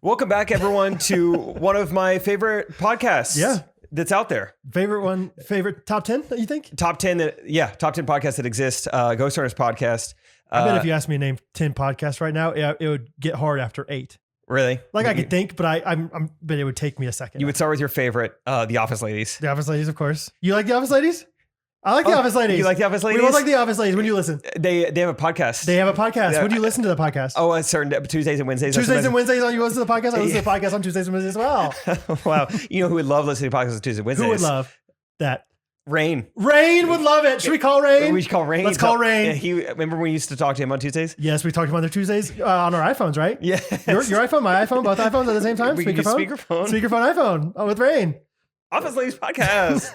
Welcome back, everyone, to one of my favorite podcasts that's out there. Favorite top 10 that you think? Top 10 podcasts that exist. Ghostrunners podcast. I bet if you asked me to name 10 podcasts right now, it would get hard after 8. Really? I could think, but but it would take me a second. You would start with your favorite, The Office Ladies. The Office Ladies, of course. You like The Office Ladies? I like The Office Ladies. You like The Office Ladies? We both like The Office Ladies. When do you listen? They have a podcast. They have a podcast. When do you listen to the podcast? Oh, on certain Tuesdays and Wednesdays. Tuesdays and Wednesdays. You listen to the podcast? I listen to the podcast on Tuesdays and Wednesdays as well. Wow. You know who would love listening to podcasts on Tuesdays and Wednesdays? Who would love that? Rain. Rain would love it. Should we call Rain? We should call Rain. Let's call Rain. Remember when we used to talk to him on Tuesdays? Yes, we talked to him on their Tuesdays on our iPhones, right? Yeah. Your iPhone, my iPhone, both iPhones at the same time? We can do speakerphone. Speakerphone iPhone with Rain. Office Ladies podcast.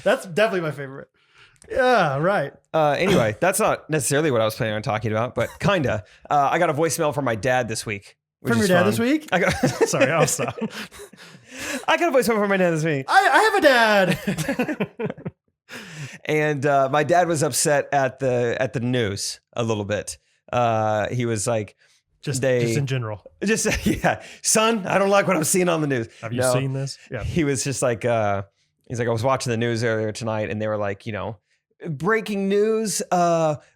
That's definitely my favorite. Yeah, right. Anyway, that's not necessarily what I was planning on talking about, but kinda. I got a voicemail from my dad this week. From your dad this week? Sorry, I'll stop. I got a voicemail from my dad this week. I have a dad. And my dad was upset at the news a little bit. He was like, just in general. Yeah, son, I don't like what I'm seeing on the news. Have you seen this? Yeah. He was just like, he's like, I was watching the news earlier tonight, and they were like, breaking news.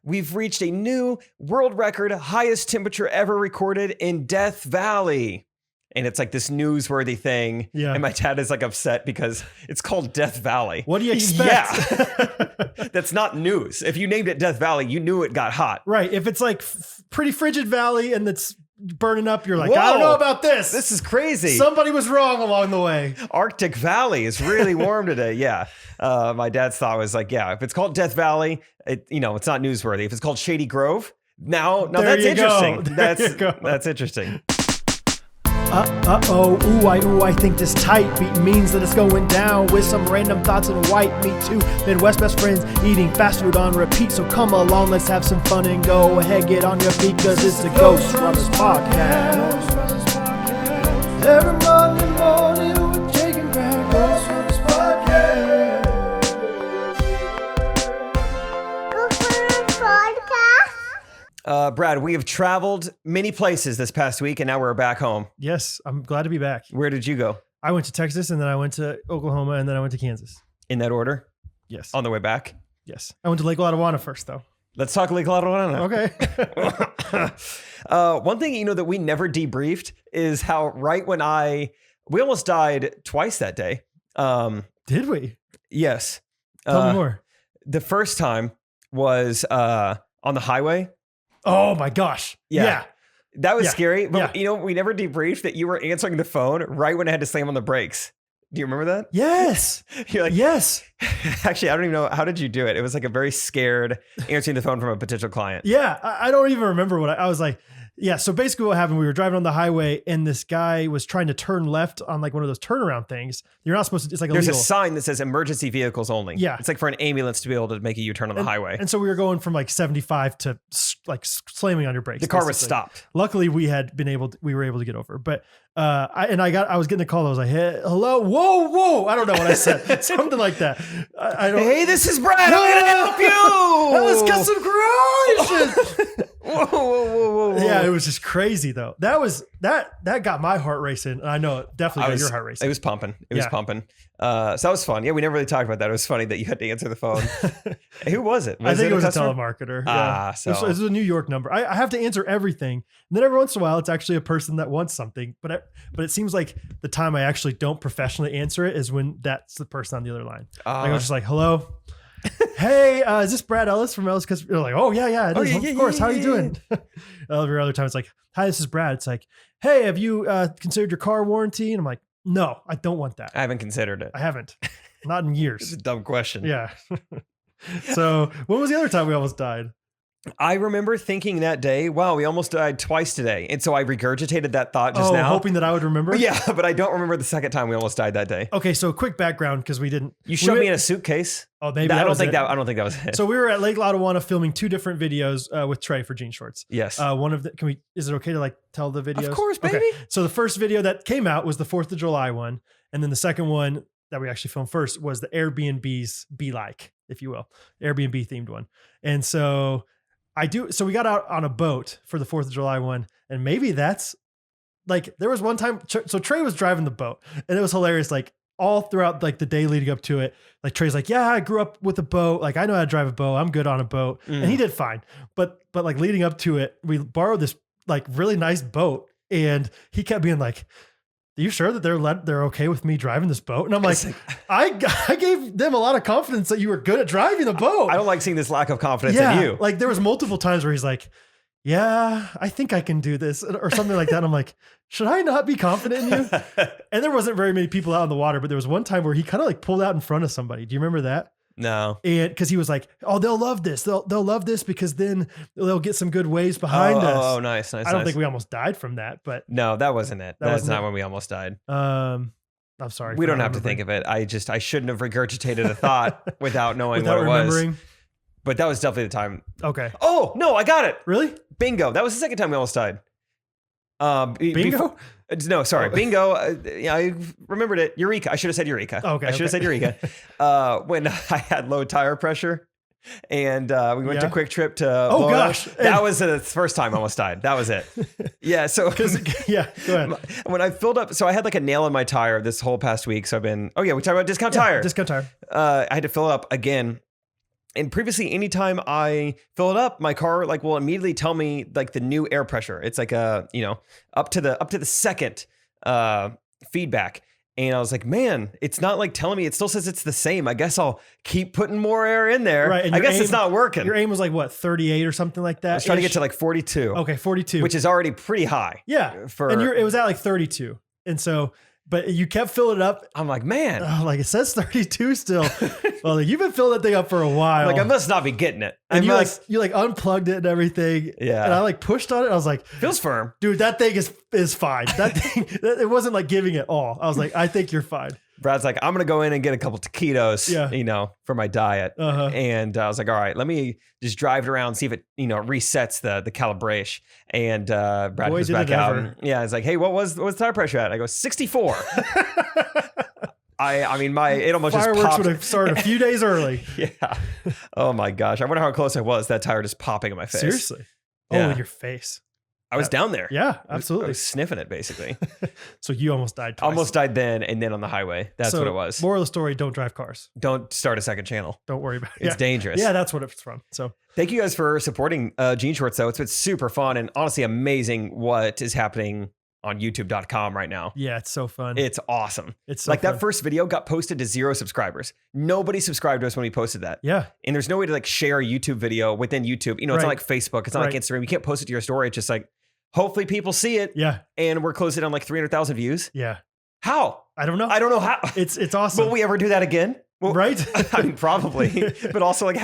We've reached a new world record, highest temperature ever recorded in Death Valley. And it's like this newsworthy thing. Yeah. And my dad is like upset because it's called Death Valley. What do you expect? Yeah. That's not news. If you named it Death Valley, you knew it got hot. Right. If it's like pretty frigid valley and it's burning up, you're like, whoa, I don't know about this. This is crazy. Somebody was wrong along the way. Arctic Valley is really warm today. Yeah. My dad's thought was like, yeah, if it's called Death Valley, it's not newsworthy. If it's called Shady Grove, now that's interesting. That's interesting. I think this tight beat means that it's going down with some random thoughts and white meat too. Midwest best friends eating fast food on repeat. So come along, let's have some fun and go ahead, get on your feet, cause it's the Ghostrunners podcast. Every Monday morning we're taking back Ghostrunners podcast. Ghostrunners podcast. Brad, we have traveled many places this past week, and now we're back home. Yes, I'm glad to be back. Where did you go? I went to Texas, and then I went to Oklahoma, and then I went to Kansas. In that order? Yes. On the way back? Yes. I went to Lake Lotawana first, though. Let's talk Lake Lotawana. Okay. One thing, that we never debriefed is how right when we almost died twice that day. Did we? Yes. Tell me more. The first time was on the highway. Oh my gosh. Yeah. That was scary. But we never debriefed that you were answering the phone right when I had to slam on the brakes. Do you remember that? Yes. You're like, yes. Actually, I don't even know. How did you do it? It was like a very scared answering the phone from a potential client. Yeah. I don't even remember what I was like. Yeah. So basically what happened, we were driving on the highway and this guy was trying to turn left on like one of those turnaround things. You're not supposed to, it's like illegal. There's a sign that says emergency vehicles only. Yeah. It's like for an ambulance to be able to make a U-turn on the highway. And so we were going from like 75 to like slamming on your brakes. The car was stopped. Luckily we were able to get over, but I was getting a call. I was like, hey, hello, whoa. I don't know what I said. Something like that. Hey, this is Brad. I'm going to help you. That was custom creation. Whoa. Yeah, it was just crazy though. That got my heart racing. And I know it definitely got your heart racing. It was pumping. So that was fun. Yeah, we never really talked about that. It was funny that you had to answer the phone. Who was it? I think it was a telemarketer. Yeah. So it was a New York number. I have to answer everything. And then every once in a while, it's actually a person that wants something. But it seems like the time I actually don't professionally answer it is when that's the person on the other line. I was just like, hello. Hey, is this Brad Ellis from Ellis? Because you're like, oh yeah, it is. Of course. How are you doing? Every other time it's like, hi, this is Brad. It's like, hey, have you considered your car warranty? And I'm like, no, I don't want that. I haven't considered it. I haven't. Not in years. It's a dumb question. Yeah. So when was the other time we almost died? I remember thinking that day, wow, we almost died twice today. And so I regurgitated that thought just now. Hoping that I would remember? Yeah, but I don't remember the second time we almost died that day. Okay, so quick background because we didn't. You showed me in a suitcase. Oh, maybe I don't think that was it. So we were at Lake Lotawana filming 2 different videos with Trey for Jean Shorts. Yes. One of the, is it okay to like tell the videos? Of course, baby. Okay. So the first video that came out was the 4th of July one. And then the second one that we actually filmed first was the Airbnb's Be Like, if you will, Airbnb themed one. And so we got out on a boat for the 4th of July one, and maybe that's like there was one time, so Trey was driving the boat and it was hilarious. Like all throughout like the day leading up to it, like Trey's like, yeah, I grew up with a boat. Like I know how to drive a boat. I'm good on a boat. And he did fine. But like leading up to it, we borrowed this like really nice boat and he kept being like, are you sure that they're okay with me driving this boat? And I'm like, I gave them a lot of confidence that you were good at driving the boat. I don't like seeing this lack of confidence in you. Like there was multiple times where he's like, yeah, I think I can do this or something like that. And I'm like, should I not be confident in you? And there wasn't very many people out on the water, but there was one time where he kind of like pulled out in front of somebody. Do you remember that? No. And because he was like, oh, they'll love this. They'll love this because then they'll get some good waves behind us. Oh, nice. I don't think we almost died from that, but no, that wasn't it. That's not when we almost died. I'm sorry. We don't have to think of it. I shouldn't have regurgitated a thought without knowing what it remembering. was. But that was definitely the time. Okay. Oh, no, I got it. Really? Bingo. That was the second time we almost died. Bingo? No, sorry. Bingo. I remembered it. Eureka. I should have said Eureka. Okay. I should have said Eureka. When I had low tire pressure and we went to Quick Trip to Oh, gosh. That was the first time I almost died. That was it. Yeah. So, yeah, go ahead. When I filled up, so I had like a nail in my tire this whole past week. So I've been, we talked about discount tire. Discount tire. I had to fill it up again. And previously, anytime I fill it up, my car like will immediately tell me like the new air pressure. It's like up to the second feedback. And I was like, man, it's not like telling me. It still says it's the same. I guess I'll keep putting more air in there. Right. And I guess it's not working. Your aim was like what, 38 or something like that? I was trying to get to like 42. Okay, 42, which is already pretty high. Yeah. And it was at like 32, and so. But you kept filling it up. I'm like, man. Like it says 32 still. Well, you've been filling that thing up for a while. Like I must not be getting it. And you unplugged it and everything. Yeah. And I like pushed on it. I was like, feels firm. Dude, that thing is fine. That thing, it wasn't like giving it all. I was like, I think you're fine. Brad's like, I'm going to go in and get a couple taquitos, for my diet. And I was like, all right, let me just drive it around, see if it, resets the calibration. And Brad goes back out. Yeah. It's like, hey, what's the tire pressure at? I go, 64. I mean, it almost just popped. Fireworks would have started a few days early. Yeah. Oh my gosh. I wonder how close I was. That tire just popping in my face. Seriously. Yeah. Oh, your face. I was down there. Yeah, absolutely. I was sniffing it basically. So you almost died twice. Almost died then and then on the highway. That's what it was. Moral of the story, don't drive cars. Don't start a second channel. Don't worry about it. It's dangerous. Yeah, that's what it's from. So thank you guys for supporting Gene Shorts though. It's been super fun and honestly amazing what is happening on youtube.com right now. Yeah, it's so fun. It's awesome. It's so like fun. That first video got posted to 0 subscribers. Nobody subscribed to us when we posted that. Yeah. And there's no way to like share a YouTube video within YouTube. It's not like Facebook. It's not like Instagram. You can't post it to your story. It's just like, hopefully people see it. Yeah. And we're closing on like 300,000 views. Yeah. How? I don't know. I don't know how. It's awesome. Will we ever do that again? Well, right? I mean, probably. But also like,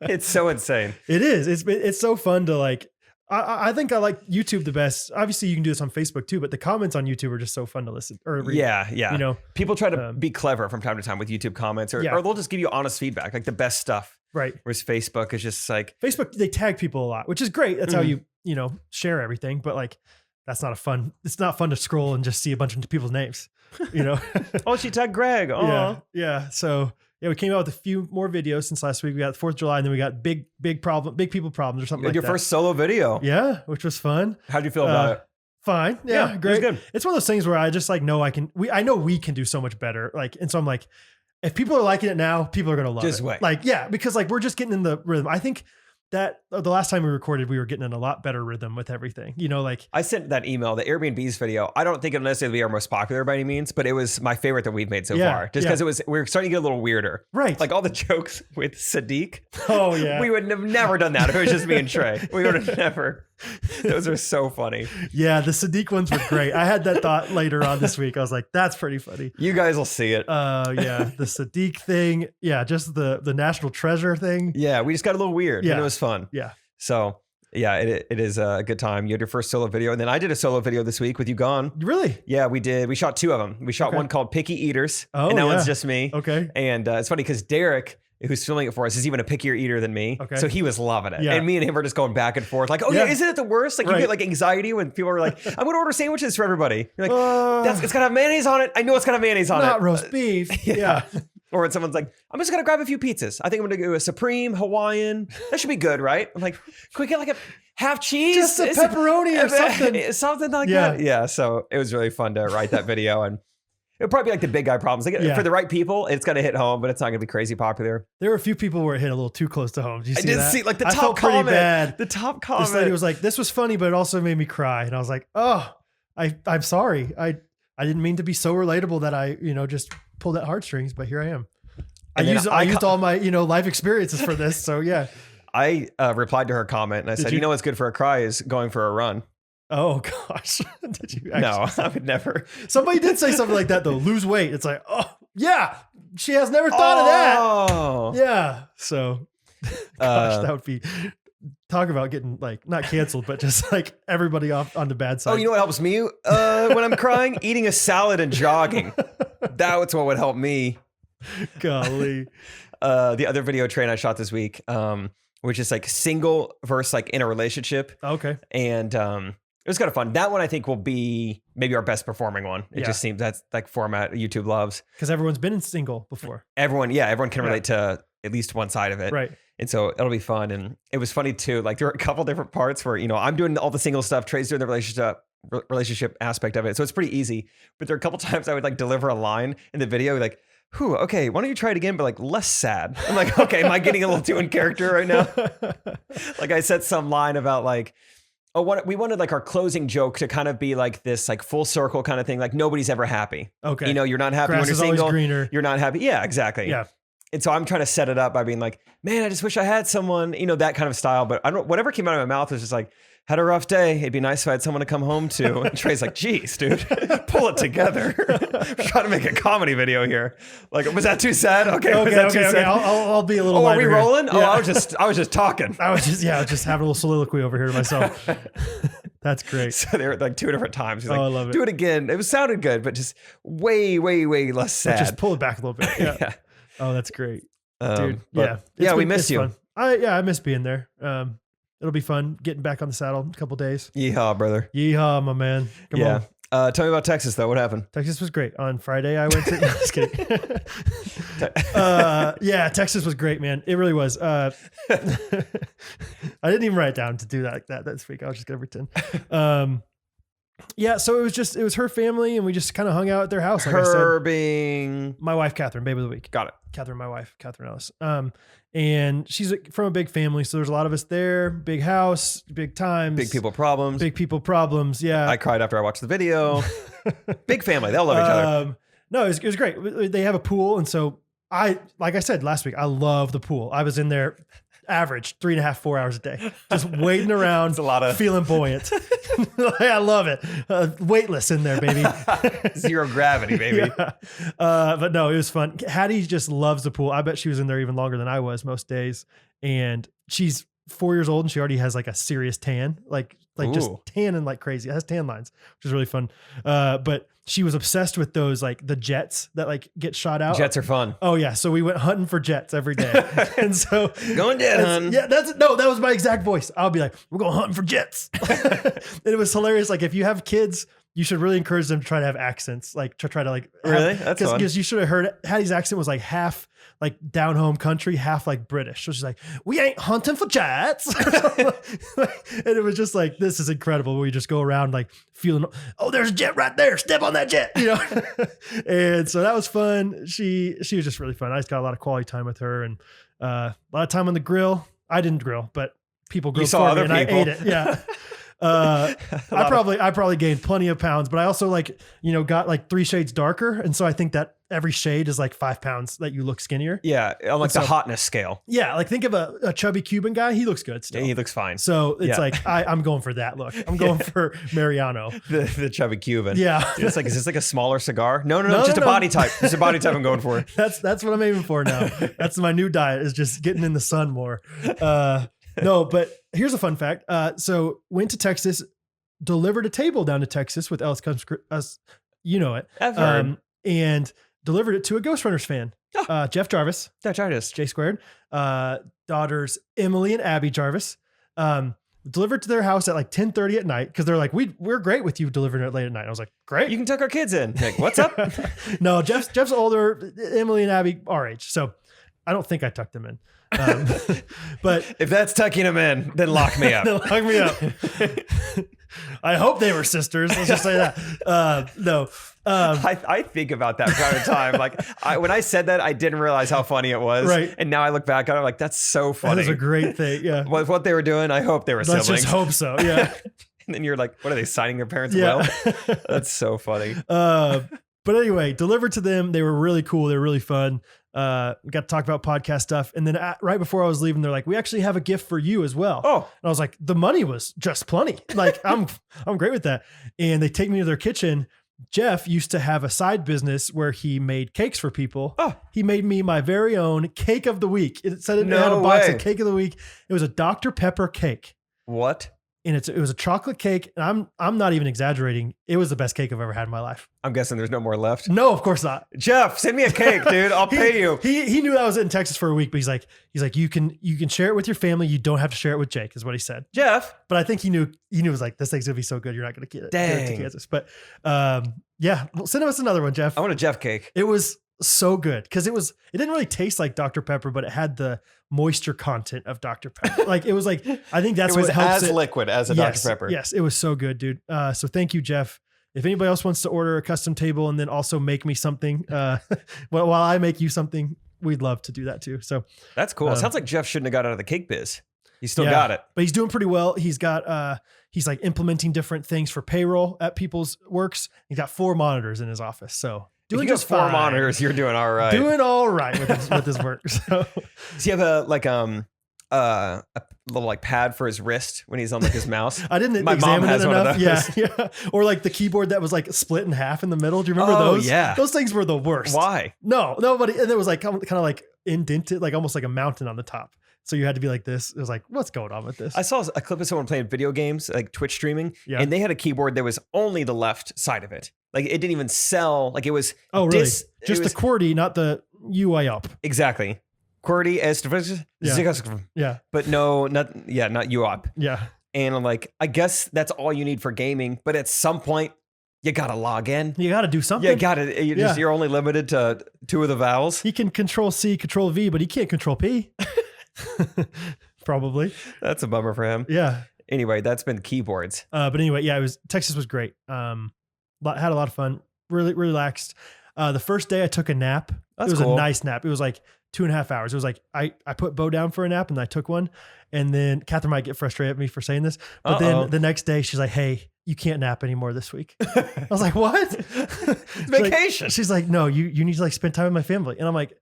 it's so insane. It is. It's so fun to like, I think I like YouTube the best. Obviously you can do this on Facebook too, but the comments on YouTube are just so fun to listen or read. Yeah. People try to be clever from time to time with YouTube comments or they'll just give you honest feedback. Like the best stuff. Right. Whereas Facebook is just like Facebook, they tag people a lot, which is great. That's how you share everything. But like, it's not fun to scroll and just see a bunch of people's names, Oh, she tagged Greg. Oh, yeah. So we came out with a few more videos since last week. We got 4th of July and then we got big people problems or something like that. Your first solo video. Yeah. Which was fun. How'd you feel about it? Fine. Yeah. Great. It was good. It's one of those things where I just like, know I know we can do so much better. Like, and so I'm like, if people are liking it now, people are going to love it. Just wait. Like, yeah, because like we're just getting in the rhythm. I think that the last time we recorded, we were getting in a lot better rhythm with everything. Like I sent that email, the Airbnb's video. I don't think it'll necessarily be our most popular by any means, but it was my favorite that we've made so far. Just because we were starting to get a little weirder. Right. Like all the jokes with Sadiq. Oh yeah. We would have never done that if it was just me and Trey. We would have never. Those are so funny. Yeah, the Sadiq ones were great. I had that thought later on this week. I was like, that's pretty funny. You guys will see it. Yeah, the Sadiq thing. Yeah, just the national treasure thing. Yeah, we just got a little weird. Yeah. And it was fun. Yeah. So yeah, it is a good time. You had your first solo video. And then I did a solo video this week with you gone. Really? Yeah, we did. We shot 2 of them. We shot one called Picky Eaters. Oh, and that one's just me. Okay. And it's funny because Derek, who's filming it for us, is even a pickier eater than me. Okay. So he was loving it. Yeah. And me and him were just going back and forth. Like, isn't it the worst? Like you get like anxiety when people are like, I'm going to order sandwiches for everybody. You're like, it's got to have mayonnaise on it. I know it's got to have mayonnaise on it. Not roast beef. Yeah. Or when someone's like, I'm just going to grab a few pizzas. I think I'm going to do a Supreme Hawaiian. That should be good, right? I'm like, can we get like a half cheese, Just a pepperoni or something. something like Yeah. that. Yeah. So it was really fun to write that video, and it'll probably be like the big guy problems. Like Yeah. for the right people, it's gonna hit home, but it's not gonna be crazy popular. There were a few people where it hit a little too close to home. Did you see I did that? see like the I top felt pretty comment. bad. The top This comment. lady was like, "This was funny, but it also made me cry." And I was like, "Oh, I'm sorry. I didn't mean to be so relatable that I, just pulled at heartstrings, but here I am." I used all my, life experiences for this. So yeah. I replied to her comment and I said, you? "You know what's good for a cry is going for a run." Oh gosh. Did you actually? No, I would never. Somebody did say something like that though. Lose weight. It's like, oh yeah, she has never thought of Oh. that. Yeah. So, gosh, that would be talk about getting like not canceled, but just like everybody off on the bad side. Oh, you know what helps me when I'm crying? Eating a salad and jogging. That's what would help me. Golly. The other video Trey and I shot this week, which is like single versus like in a relationship. Okay. And it was kind of fun. That one I think will be maybe our best performing one. It just seems that's like format YouTube loves. Because everyone's been in single before. Everyone can relate to at least one side of it. Right. And so it'll be fun. And it was funny too. Like there were a couple different parts where, I'm doing all the single stuff. Trey's doing the relationship aspect of it. So it's pretty easy. But there are a couple times I would like deliver a line in the video like, "Whew, okay, why don't you try it again, but like less sad?" I'm like, okay, am I getting a little too in character right now? Like I said some line about like, we wanted like our closing joke to kind of be like this like full circle kind of thing. Like nobody's ever happy. Okay. You're not happy Grass when you're is always single. greener. You're not happy. Yeah, exactly. Yeah. And so I'm trying to set it up by being like, "Man, I just wish I had someone," that kind of style. But whatever came out of my mouth was just like, "Had a rough day. It'd be nice if I had someone to come home to." And Trey's like, "Geez, dude, pull it together." I'm trying to make a comedy video here. Like, was that too sad? Okay. Was that too sad? I'll be a little. Oh, are we lighter here. rolling? Yeah. Oh, I was just talking. I was just having a little soliloquy over here to myself. That's great. So they were like two different times. He's like, I love it. "Do it again." It sounded good, but just way, way, way less sad. Just pull it back a little bit. Yeah. Yeah. Oh, that's great. Dude. Yeah. We miss you. Fun. I miss being there. It'll be fun getting back on the saddle in a couple days. Yeehaw, brother. Yeehaw, my man. Come on. Tell me about Texas though. What happened? Texas was great. On Friday, I went to. No, just kidding. Texas was great, man. It really was. I didn't even write it down to do that like that this week. I was just gonna pretend. So it was her family, and we just kind of hung out at their house. Like Her I said, being my wife, Catherine, baby of the week. Got it. Catherine, my wife, Catherine Ellis. And she's from a big family, so there's a lot of us there. Big house, big times, Big people problems. big people problems. Yeah, I cried after I watched the video. Big family. They'll love each other. No, it was great. They have a pool, and so like I said last week, I love the pool. I was in there average 3.5, 4 hours a day, just waiting around, It's a lot of feeling buoyant. I love it. Weightless in there, baby. Zero gravity, baby. Yeah. But no, it was fun. Hattie just loves the pool. I bet she was in there even longer than I was most days. And she's 4 years old and she already has like a serious tan, like just Ooh. tanning like crazy. It has tan lines, which is really fun. But she was obsessed with those, like the jets that like get shot out. Jets are fun. Oh yeah. So we went hunting for jets every day. And so Going dead, hun. yeah, that was my exact voice. I'll be like, "We're going hunting for jets." And it was hilarious. Like if you have kids, you should really encourage them to try to have accents, like to try to like Really? That's fun. because you should have heard Hattie's accent was like half like down home country, half like British. So she's like, "We ain't hunting for jets." And it was just like, this is incredible. We just go around like feeling, "Oh, there's a jet right there. Step on that jet," And so that was fun. She was just really fun. I just got a lot of quality time with her and a lot of time on the grill. I didn't grill, but people grilled saw for me other and people. I ate it. Yeah. I probably gained plenty of pounds, but I also got like 3 shades darker. And so I think that every shade is like 5 pounds that you look skinnier. Yeah, on like the So- hotness scale. Yeah. Like think of a chubby Cuban guy. He looks good still. He looks fine. So it's Yeah. like, I'm going for that look. I'm going for Mariano. The chubby Cuban. Yeah. It's like, is this like a smaller cigar? No, No, just no, a no. body type. Just a body type I'm going for. That's what I'm aiming for now. That's my new diet, is just getting in the sun more. No, but here's a fun fact. So went to Texas, delivered a table down to Texas with Ellis Comes Us, I've heard. and delivered it to a Ghostrunners fan, Jeff Jarvis, Dutch artist. J Squared, daughters Emily and Abby Jarvis, delivered to their house at like 10:30 at night, because they're like, we're great with you delivering it late at night. I was like, great. You can tuck our kids in. Like, what's up? No, Jeff's older, Emily and Abby our age. So I don't think I tucked them in. But if that's tucking them in, then lock me up. lock me up. I hope they were sisters. Let's just say that. No. I think about that kind of time. Like when I said that, I didn't realize how funny it was. Right. And now I look back on it, like, that's so funny. That is a great thing. Yeah. With what they were doing, I hope they were Let's siblings. just hope so. Yeah. And then you're like, what are they, signing their parents' Yeah. will? That's so funny. But anyway, delivered to them. They were really cool. They were really fun. Got to talk about podcast stuff. And then right before I was leaving, they're like, we actually have a gift for you as well. Oh. And I was like, the money was just plenty. Like I'm great with that. And they take me to their kitchen. Jeff used to have a side business where he made cakes for people. Oh. He made me my very own cake of the week. It said it No had a box way. of cake of the week. It was a Dr. Pepper cake. What? And it was a chocolate cake. And I'm not even exaggerating. It was the best cake I've ever had in my life. I'm guessing there's no more left. No, of course not. Jeff, send me a cake, dude. I'll pay you. He knew I was in Texas for a week, but he's like, you can share it with your family. You don't have to share it with Jake, is what he said. Jeff. But I think he knew it was like, this thing's gonna be so good, you're not gonna get it to Dang. Kansas. But yeah, well, send us another one, Jeff. I want a Jeff cake. It was so good because it didn't really taste like Dr. Pepper, but it had the moisture content of Dr. Pepper. Like it was like, I think that's It was what helps as it. liquid as a Yes, Dr. Pepper. Yes, it was so good, dude. So thank you, Jeff. If anybody else wants to order a custom table and then also make me something, while I make you something, we'd love to do that too. So That's cool. It sounds like Jeff shouldn't have got out of the cake biz. He still yeah, got it. but he's doing pretty well. He's got, he's like implementing different things for payroll at people's works. He's got 4 monitors in his office. So If doing you got just 4 fine. monitors, you're doing all right. Doing all right with his work. So Does he have a little like pad for his wrist when he's on like his mouse? I didn't My mom examine has it one of enough. those. Yeah. Or like the keyboard that was like split in half in the middle. Do you remember Oh, those? yeah. Those things were the worst. Why? No, nobody. And it was like kind of like indented, like almost like a mountain on the top. So you had to be like this. It was like, what's going on with this? I saw a clip of someone playing video games, like Twitch streaming, Yeah. and they had a keyboard that was only the left side of it. Like it didn't even sell. Like it was. Oh, really? Just Just the QWERTY, not the UI up. exactly. QWERTY as Yeah. but not UOP. Yeah. And I'm like, I guess that's all you need for gaming. But at some point, you gotta log in. You got to do something. You gotta. You're only limited to 2 of the vowels. He can control C, control V, but he can't control P. Probably. That's a bummer for him. Yeah. Anyway, that's been keyboards. But anyway, yeah, Texas was great. Had a lot of fun. Really relaxed. The first day I took a nap. That's it was cool. a nice nap. It was like 2.5 hours. It was like I put Bo down for a nap and I took one. And then Catherine might get frustrated at me for saying this, but then the next day she's like, "Hey, you can't nap anymore this week." I was like, "What?" Vacation. She's like, "No, you need to like spend time with my family." And I'm like,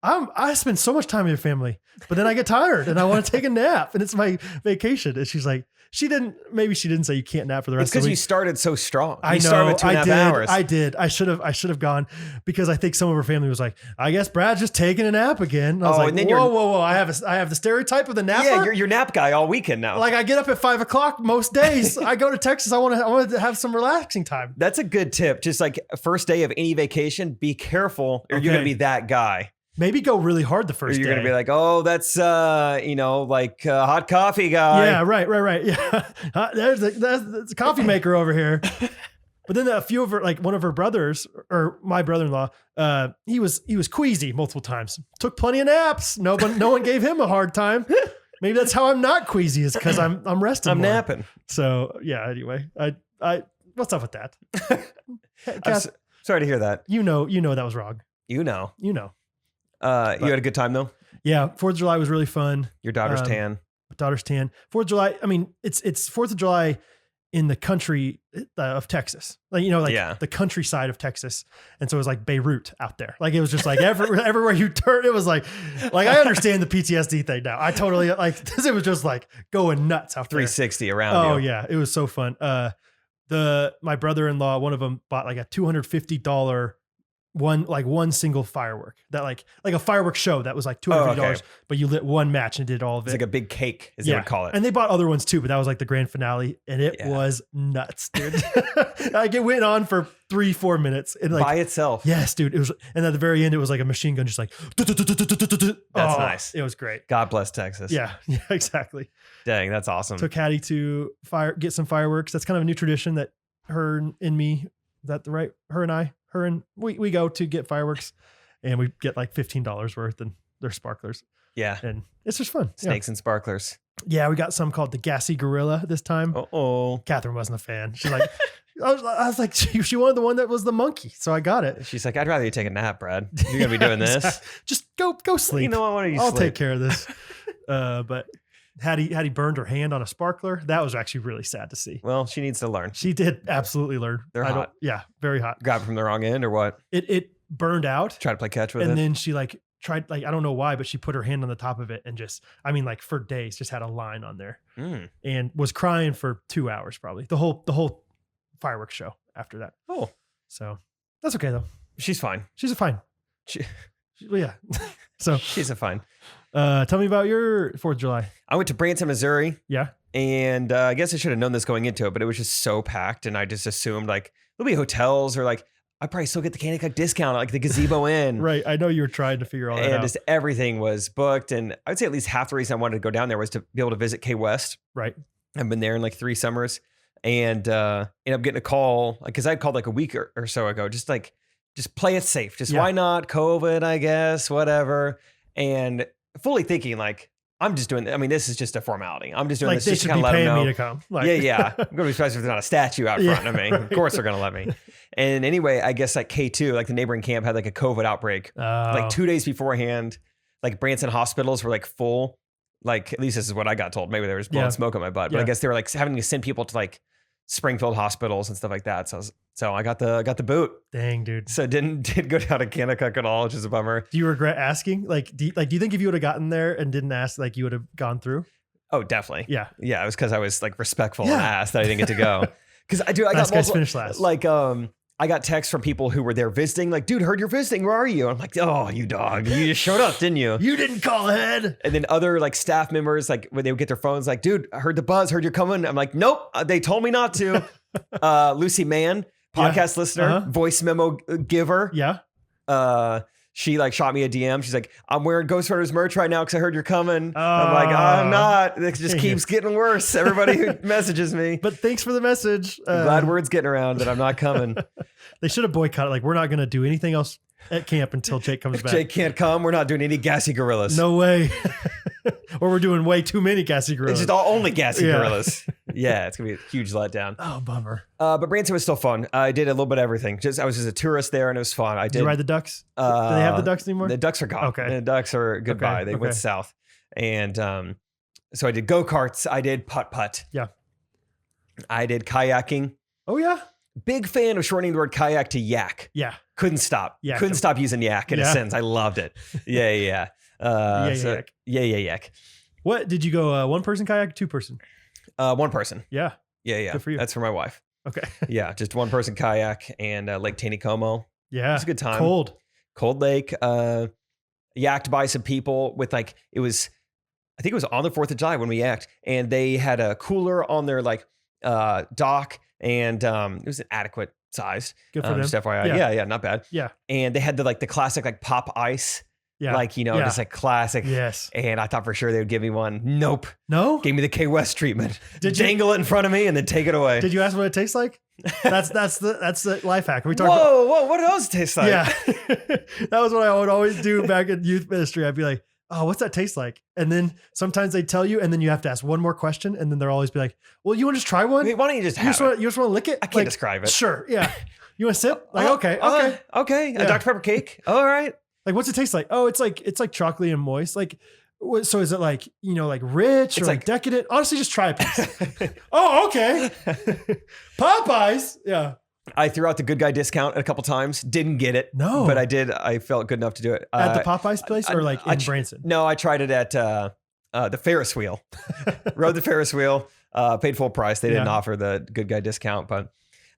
I spend so much time with your family, but then I get tired and I want to take a nap and it's my vacation. And she's like, she didn't say you can't nap for the rest It's of the because week. you started so strong. I You started with 2.5 hours. I did. I should have gone because I think some of her family was like, I guess Brad's just taking a nap again. And I was like, and then whoa. I have the stereotype of the napper. Yeah, you're nap guy all weekend now. Like I get up at 5 o'clock most days. I go to Texas. I want to have some relaxing time. That's a good tip. Just like first day of any vacation, be careful or you're Okay. going to be that guy. Maybe go really hard the Or first you're day. going to be like, oh, that's, hot coffee guy. Yeah, right. Yeah. There's a coffee maker over here. But then a few of her, like one of her brothers or my brother-in-law, he was queasy multiple times. Took plenty of naps. No one gave him a hard time. Maybe that's how I'm not queasy is because I'm resting. I'm more. napping. So yeah. Anyway, I what's up with that? I'm Cass, sorry to hear that. you know that was wrong. You know. You know. You had a good time though? Yeah. 4th of July was really fun. Your daughter's Um, tan. Daughter's tan. 4th of July. I mean, it's 4th of July in the country of Texas, like the countryside of Texas, and so it was like Beirut out there. Like it was just like everywhere you turn, it was like I understand the PTSD thing now. I totally like this. It was just like going nuts out there. 360 around Oh you. yeah, it was so fun. My brother-in-law, one of them bought like a $250 one single firework that like a fireworks show that was like $250, okay. but you lit one match and did all of it. It's like a big cake, as they would call it. And they bought other ones too, but that was like the grand finale, and it was nuts, dude. Like it went on for 3-4 minutes, and like by itself. yes, dude. It was, and at the very end, it was like a machine gun, just like That's nice. It was great. God bless Texas. Yeah, exactly. Dang, that's awesome. Took Hattie to get some fireworks. That's kind of a new tradition that her and me. Is that the right? Her and we go to get fireworks, and we get like $15 worth, and They're sparklers. Yeah. And it's just fun. Snakes and sparklers. Yeah, we got some called the Gassy Gorilla this time. Uh-oh. Catherine wasn't a fan. She's like, I was like, she wanted the one that was the monkey, so I got it. She's like, I'd rather you take a nap, Brad. You're gonna be doing this. Just go sleep. You know what? Why don't you I'll sleep? take care of this. But had he burned her hand on a sparkler, that was actually really sad to see. Well, she needs to learn. She did absolutely learn. They're hot. Yeah, very hot. Grab it from the wrong end or what? It burned out. Try to play catch with And it. then she tried, I don't know why, but she put her hand on the top of it and just, for days just had a line on there and was crying for 2 hours, probably the whole fireworks show after that. Oh, so that's okay though. she's fine. She's fine. Well, yeah. So She's a fine. tell me about your 4th of July. I went to Branson, Missouri. Yeah. And I guess I should have known this going into it, but it was just so packed. And I just assumed like there'll be hotels or like I probably still get the Candy Cook discount, like the Gazebo Inn. Right. I know you were trying to figure all that out. And just everything was booked. And I would say at least half the reason I wanted to go down there was to be able to visit Key West. Right. I've been there in like 3 summers and ended up getting a call because I called like a week or so ago, just play it safe. Just why not? COVID, I guess, whatever. And fully thinking like, I'm just doing, this is just a formality. I'm just doing Like this they just to should kind be of let them paying know. me to come. Yeah. I'm going to be surprised if there's not a statue out front of me. right. Of course they're going to let me. And anyway, I guess like K2, like the neighboring camp had like a COVID outbreak. Like 2 days beforehand, like Branson hospitals were like full. Like, at least this is what I got told. Maybe there was blowing smoke on my butt. But I guess they were like having to send people to like Springfield hospitals and stuff like that. So I got the boot. Dang, dude. So didn't go down to Kanakuk at all, which is a bummer. Do you regret asking? Do you think if you would have gotten there and didn't ask, like you would have gone through? Oh, definitely. Yeah. Yeah. It was because I was like respectful and asked that I didn't get to go. Because I got Last guys multiple, finished last. like I got texts from people who were there visiting, like, dude, heard you're visiting. Where are you? I'm like, oh, you dog. You just showed up, didn't you? You didn't call ahead. And then other like staff members, like when they would get their phones, like, dude, I heard the buzz, heard you're coming. I'm like, nope, they told me not to. Lucy Mann, podcast listener, voice memo giver. Yeah. She like shot me a DM. She's like, I'm wearing Ghostrunners merch right now because I heard you're coming. I'm like, I'm not. It just keeps getting worse. Everybody who messages me. But thanks for the message. I'm glad word's getting around that I'm not coming. They should have boycotted. Like, we're not going to do anything else at camp until Jake comes back. Jake can't come. We're not doing any gassy gorillas. No way. Or we're doing way too many gassy gorillas. It's just only gassy gorillas. Yeah, it's gonna be a huge letdown. Oh, bummer. But Branson was still fun. I did a little bit of everything. I was just a tourist there, and it was fun. Did you ride the ducks? Do they have the ducks anymore? The ducks are gone. Okay. The ducks are goodbye. They went south, and so I did go karts. I did putt. Yeah. I did kayaking. Oh yeah. Big fan of shortening the word kayak to yak. Yeah. Couldn't stop. Yeah. Couldn't stop using yak in a sense. I loved it. Yeah. Yak. What did you go? 1-person kayak, 2-person? 1 person. Yeah. Yeah. Good for you. That's for my wife. Okay. Yeah, just 1-person kayak and Lake Taneycomo. Yeah. It was a good time. Cold lake. Yacked by some people with I think it was on the 4th of July when we yacked, and they had a cooler on their like dock, and it was an adequate size. Good for them. Just FYI. Yeah, not bad. Yeah. And they had the classic like pop ice. Yeah. Just like classic. Yes. And I thought for sure they would give me one. Nope. No? Gave me the Key West treatment. Did you- dangle it in front of me and then take it away. Did you ask what it tastes like? That's the life hack. We talked Whoa, what else taste like? Yeah. That was what I would always do back in youth ministry. I'd be like, oh, what's that taste like? And then sometimes they tell you, and then you have to ask one more question, and then they'll always be like, well, you want to just try one? I mean, why don't you just You have just it? want to lick it? I can't describe it. Sure. Yeah. You want to sip? Like, okay. Okay. Yeah. A Dr. Pepper cake. All right. Like, what's it taste like? Oh, it's like chocolatey and moist. Like, so is it like, like rich or It's like like- decadent? Honestly, just try a piece. Oh, okay. Popeyes. Yeah. I threw out the good guy discount a couple times. Didn't get it. No. But I did. I felt good enough to do it. At the Popeyes place or like in I- Branson? No, I tried it at the Ferris wheel. Rode the Ferris wheel. Paid full price. They didn't offer the good guy discount, but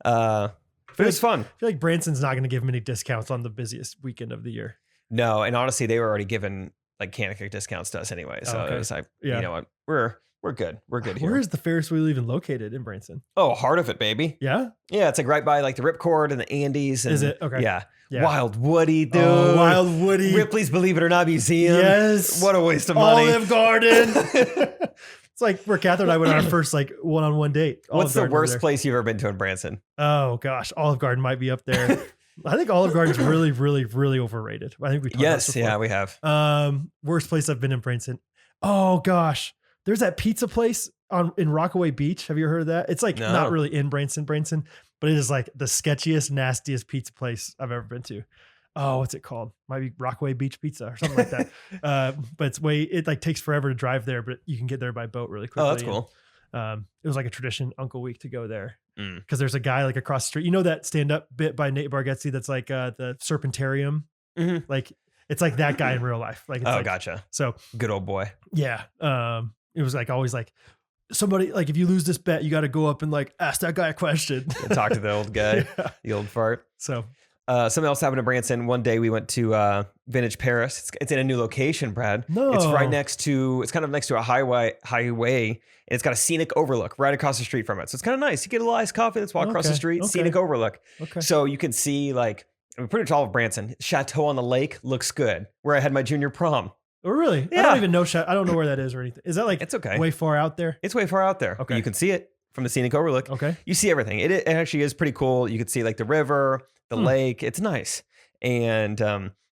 it was fun. I feel like Branson's not going to give many discounts on the busiest weekend of the year. No, and honestly, they were already giving like Kanakuk discounts to us anyway. So Okay. it was like, Yeah. you know what? We're good. We're good here. Where is the Ferris wheel even located in Branson? Oh, heart of it, baby. Yeah. Yeah, it's like right by like the Ripcord and the Andes. And, Is it? Okay. Yeah. Yeah. Wild Woody, dude. Oh, Wild Woody. Ripley's Believe It or Not Museum. Yes. What a waste of money. Olive Garden. It's like where Catherine and I went on our first like one-on-one date. What's the Olive Garden over worst there. place you've ever been to in Branson? Oh gosh, Olive Garden might be up there. I think Olive Garden is really, really, really overrated. I think we talked about this Yes, before. yeah, we have. Worst place I've been in Branson. Oh gosh, there's that pizza place in Rockaway Beach. Have you heard of that? It's like No. not really in Branson, but it is like the sketchiest, nastiest pizza place I've ever been to. Oh, what's it called? Might be Rockaway Beach Pizza or something like that. But it like takes forever to drive there, but you can get there by boat really quickly. Oh, that's cool. It was like a tradition Uncle Week to go there Mm. because there's a guy like across the street. You know that stand-up bit by Nate Bargatze that's like the Serpentarium? Mhm. Like it's like that guy in real life. Like it's Oh, like, gotcha. So Good old boy. yeah. It was like always like somebody like if you lose this bet, you got to go up and like ask that guy a question. Talk to the old guy, Yeah. the old fart. So Something else happened in Branson. One day we went to Vintage Paris. It's in a new location, Brad. No. It's right next to, it's kind of next to a highway, and it's got a scenic overlook right across the street from it. So it's kind of nice. You get a little iced coffee, let's walk across the Okay, street, okay. scenic overlook. okay. So you can see like, I mean, pretty much all of Branson. Chateau on the Lake looks good, where I had my junior prom. Oh, really? I Yeah. don't even know. I don't know where that is or anything. Is that like It's okay. way far out there? It's way far out there. Okay. You can see it from the scenic overlook. Okay. You see everything. It actually is pretty cool. You can see like the river, the lake. It's nice. And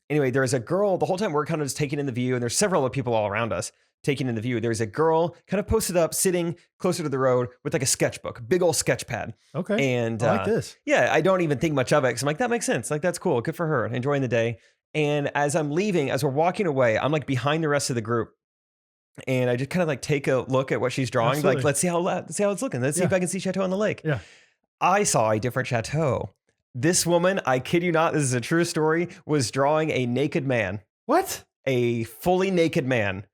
anyway, there's a girl the whole time we're kind of just taking in the view, and there's several other people all around us taking in the view. There's a girl kind of posted up, sitting closer to the road with like a sketchbook, big old sketch pad. Okay. And I like this. yeah, I don't even think much of it because I'm like, that makes sense. Like, that's cool. Good for her. Enjoying the day. And as I'm leaving, as we're walking away, I'm like behind the rest of the group. And I just kind of like take a look at what she's drawing. Absolutely. Like, let's see how it's looking. Let's see if Yeah. I can see Chateau on the Lake. Yeah. I saw a different chateau. This woman, I kid you not, this is a true story, was drawing a naked man, What? a fully naked man.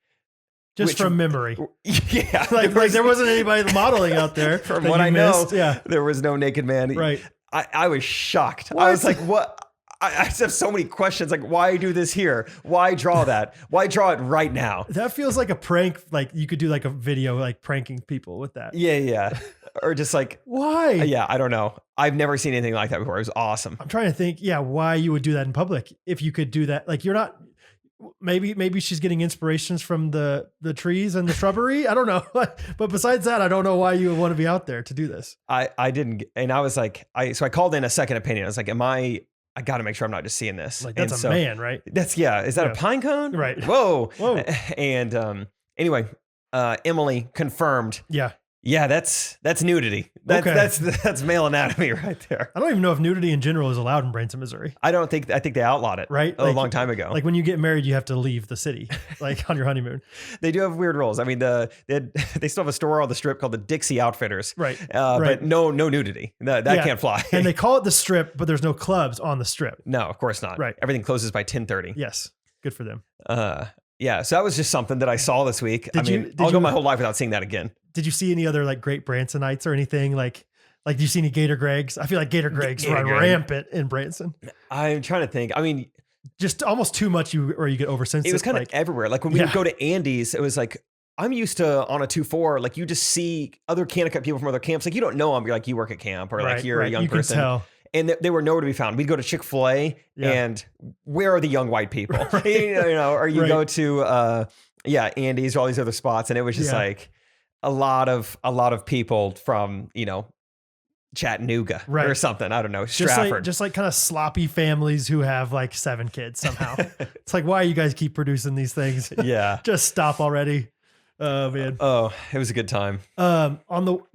Just Which- from memory. Yeah. Like there wasn't anybody modeling out there. From that what you I know, missed. Yeah. there was no naked man. Right. I was shocked. I What? was like, what? I just have so many questions. Like, why do this here? Why draw that? Why draw it right now? That feels like a prank. Like you could do like a video like pranking people with that. Yeah. Or just like, Why? yeah, I don't know. I've never seen anything like that before. It was awesome. I'm trying to think. Yeah. Why you would do that in public if you could do that? Like you're not. Maybe she's getting inspirations from the trees and the shrubbery. I don't know. But besides that, I don't know why you would want to be out there to do this. I didn't, and I was like, so I called in a second opinion. I was like, I got to make sure I'm not just seeing this. Like And that's so- a man, right? Is that Yeah. a pine cone? Right. Whoa. Whoa. And anyway, Emily confirmed. Yeah. Yeah, that's nudity. Okay. That's male anatomy right there. I don't even know if nudity in general is allowed in Branson, Missouri. I think they outlawed it Right? a Like- long time ago. Like when you get married, you have to leave the city, like on your honeymoon. They do have weird rules. I mean, they still have a store on the strip called the Dixie Outfitters. Right. But Right. no nudity. That Yeah. can't fly. And they call it the strip, but there's no clubs on the strip. No, of course not. Right. Everything closes by 10:30. Yes. Good for them. Yeah. So that was just something that I saw this week. Did you- I'll did go you- my whole life without seeing that again. Did you see any other like great Bransonites or anything? Like do you see any Gator Gregs? I feel like Gator Gregs Gator run Greg. rampant in Branson. I'm trying to think. I mean, Just almost too much or you get oversensitive. it was kind of like, everywhere. Like when we Yeah. would go to Andy's, it was like, I'm used to on a 2-4, like you just see other Kanakuk people from other camps. Like you don't know them. You're like, you work at camp or like right, you're right. a young you person. can tell. And they were nowhere to be found. We'd go to Chick-fil-A Yeah. and where are the young white people? Right. You know, or you Right. go to, Andy's or all these other spots. And it was just Yeah. like a lot of people from, Chattanooga Right. or something. I don't know. Just Stratford. like kind of sloppy families who have like 7 kids somehow. It's like, why you guys keep producing these things? Yeah. Just stop already. Oh man. Oh, it was a good time. Do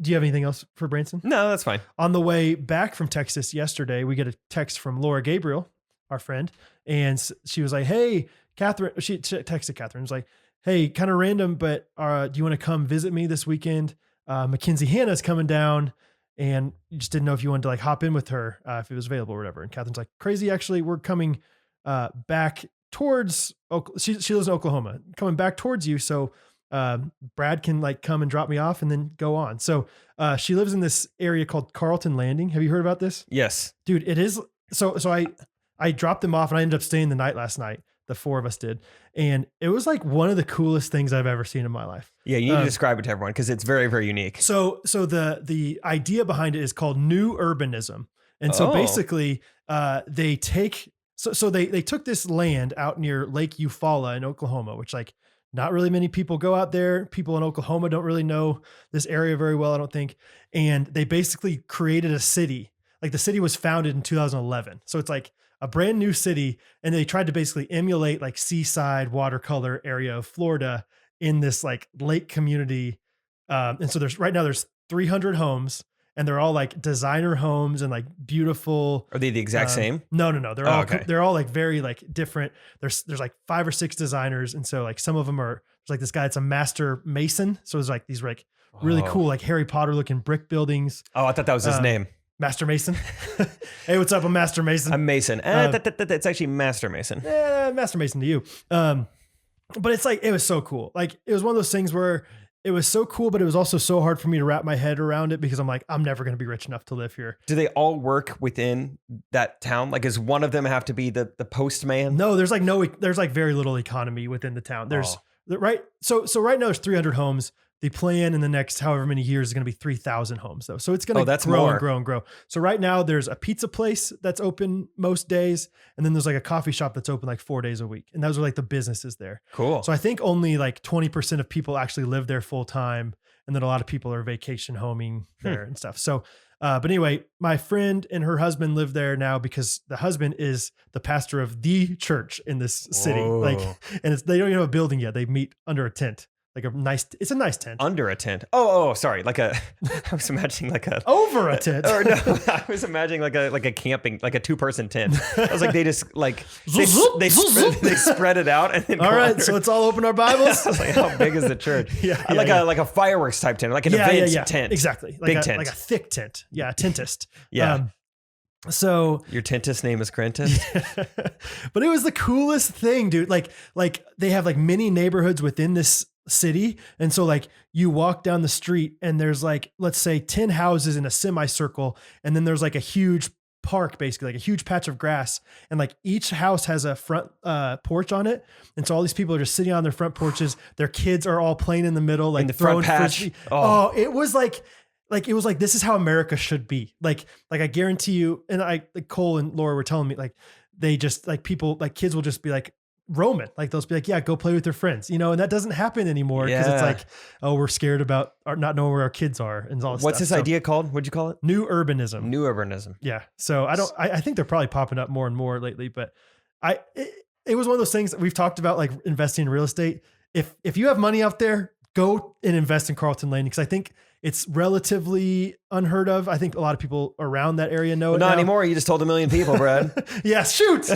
you have anything else for Branson? No, that's fine. On the way back from Texas yesterday, we get a text from Laura Gabriel, our friend, and she was like, "Hey, Catherine." She texted Catherine. It was like, "Hey, kind of random, but do you want to come visit me this weekend? Mackenzie Hannah's coming down, and you just didn't know if you wanted to like hop in with her if it was available or whatever." And Catherine's like, "Crazy, actually, we're coming back towards. She lives in Oklahoma, coming back towards you, so." Brad can like come and drop me off and then go on. So she lives in this area called Carlton Landing. Have you heard about this? Yes. Dude, it is. So I dropped them off and I ended up staying the night last night. The 4 of us did. And it was like one of the coolest things I've ever seen in my life. Yeah, you need to describe it to everyone because it's very, very unique. So the idea behind it is called new urbanism. And so Oh. basically they take, so they took this land out near Lake Eufaula in Oklahoma, which like not really many people go out there. People in Oklahoma don't really know this area very well, I don't think. And they basically created a city. like the city was founded in 2011. So it's like a brand new city. And they tried to basically emulate like seaside watercolor area of Florida in this like lake community. And so right now there's 300 homes, and they're all like designer homes and like beautiful. Are they the exact same? No. Okay. They're all like very like different. There's like 5 or 6 designers. And so like some of them there's like this guy that's a master mason. So it's like these like really cool, like Harry Potter looking brick buildings. Oh, I thought that was his name. Master Mason. Hey, what's up? I'm Master Mason. I'm Mason. It's actually Master Mason. Master Mason to you. But it's like, it was so cool. Like it was one of those things where it was so cool, but it was also so hard for me to wrap my head around it because I'm like, I'm never going to be rich enough to live here. Do they all work within that town? Like, does one of them have to be the postman? No, there's like very little economy within the town. There's right. So right now there's 300 homes. The plan in the next however many years is going to be 3,000 homes though. So it's going to grow and grow and grow. So right now there's a pizza place that's open most days. And then there's like a coffee shop that's open like 4 days a week. And those are like the businesses there. Cool. So I think only like 20% of people actually live there full time. And then a lot of people are vacation homing there and stuff. So, but anyway, my friend and her husband live there now because the husband is the pastor of the church in this city. Whoa. Like, and they don't even have a building yet. They meet under a tent. Like it's a nice tent. Under a tent. Oh, sorry. I was imagining like a over a tent. Or no, I was imagining like a camping, like a 2-person tent. I was like, they just like they spread it out and then all right, so let's all open our Bibles. I was like, how big is the church? Like a fireworks type tent, like an event tent. Exactly. Big tent. Like a thick tent. Yeah, a tentist. Yeah. So your tentist name is Crentis. But it was the coolest thing, dude. Like they have like many neighborhoods within this city. And so like you walk down the street and there's like, let's say 10 houses in a semicircle. And then there's like a huge park, basically like a huge patch of grass. And like each house has a front porch on it. And so all these people are just sitting on their front porches. Their kids are all playing in the middle, like in the throwing front patch. frisbee. Oh, it was like, this is how America should be. Like I guarantee you, and like Cole and Laura were telling me, like, they just like people, like kids will just be like, roaming, like they'll be like, yeah, go play with their friends, and that doesn't happen anymore because it's like, oh, we're scared about not knowing where our kids are and all this What's stuff. this idea called? What'd you call it? New urbanism. New urbanism. Yeah. So I think they're probably popping up more and more lately, but it was one of those things that we've talked about, like investing in real estate. If you have money out there, go and invest in Carlton Landing, because I think it's relatively unheard of. I think a lot of people around that area know it Not now. anymore. You just told 1 million people, Brad. Yeah, shoot.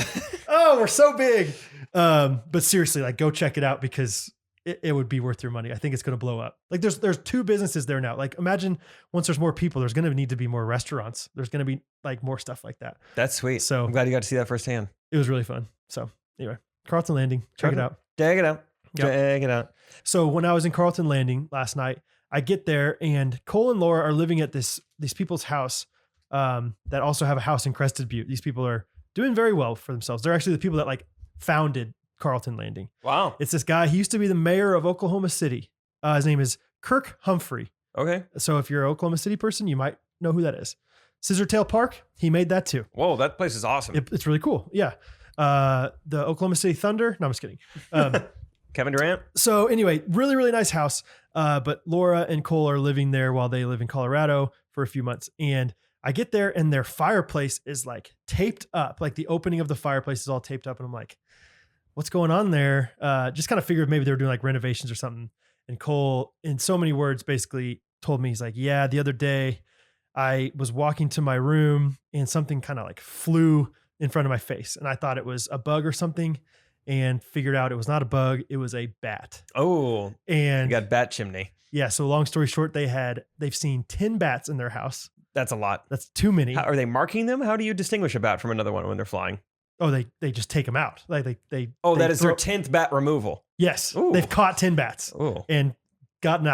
Oh, we're so big. But seriously, like go check it out because it would be worth your money. I think it's going to blow up. Like there's 2 businesses there now. Like imagine once there's more people, there's going to need to be more restaurants. There's going to be like more stuff like that. That's sweet. So I'm glad you got to see that firsthand. It was really fun. So anyway, Carlton Landing, check it out. Check it out. Yep. Check it out. So when I was in Carlton Landing last night, I get there and Cole and Laura are living at these people's house that also have a house in Crested Butte. These people are doing very well for themselves. They're actually the people that like founded Carlton Landing. Wow. It's this guy. He used to be the mayor of Oklahoma City. His name is Kirk Humphrey. Okay. So if you're an Oklahoma City person, you might know who that is. Scissortail Park, he made that too. Whoa, that place is awesome. It's really cool. Yeah. The Oklahoma City Thunder. No, I'm just kidding. Kevin Durant. So anyway, really, really nice house. But Laura and Cole are living there while they live in Colorado for a few months. And I get there and their fireplace is like taped up. Like the opening of the fireplace is all taped up. And I'm like, what's going on there? Just kind of figured maybe they were doing like renovations or something. And Cole, in so many words, basically told me, he's like, yeah, the other day I was walking to my room and something kind of like flew in front of my face. And I thought it was a bug or something, and figured out it was not a bug. It was a bat. Oh, and you got bat chimney. Yeah. So long story short, they've seen 10 bats in their house. That's a lot. That's too many. Are they marking them? How do you distinguish a bat from another one when they're flying? Oh, they just take them out. Like they that is their 10th bat removal. Yes. Ooh. They've caught 10 bats Ooh. and gotten them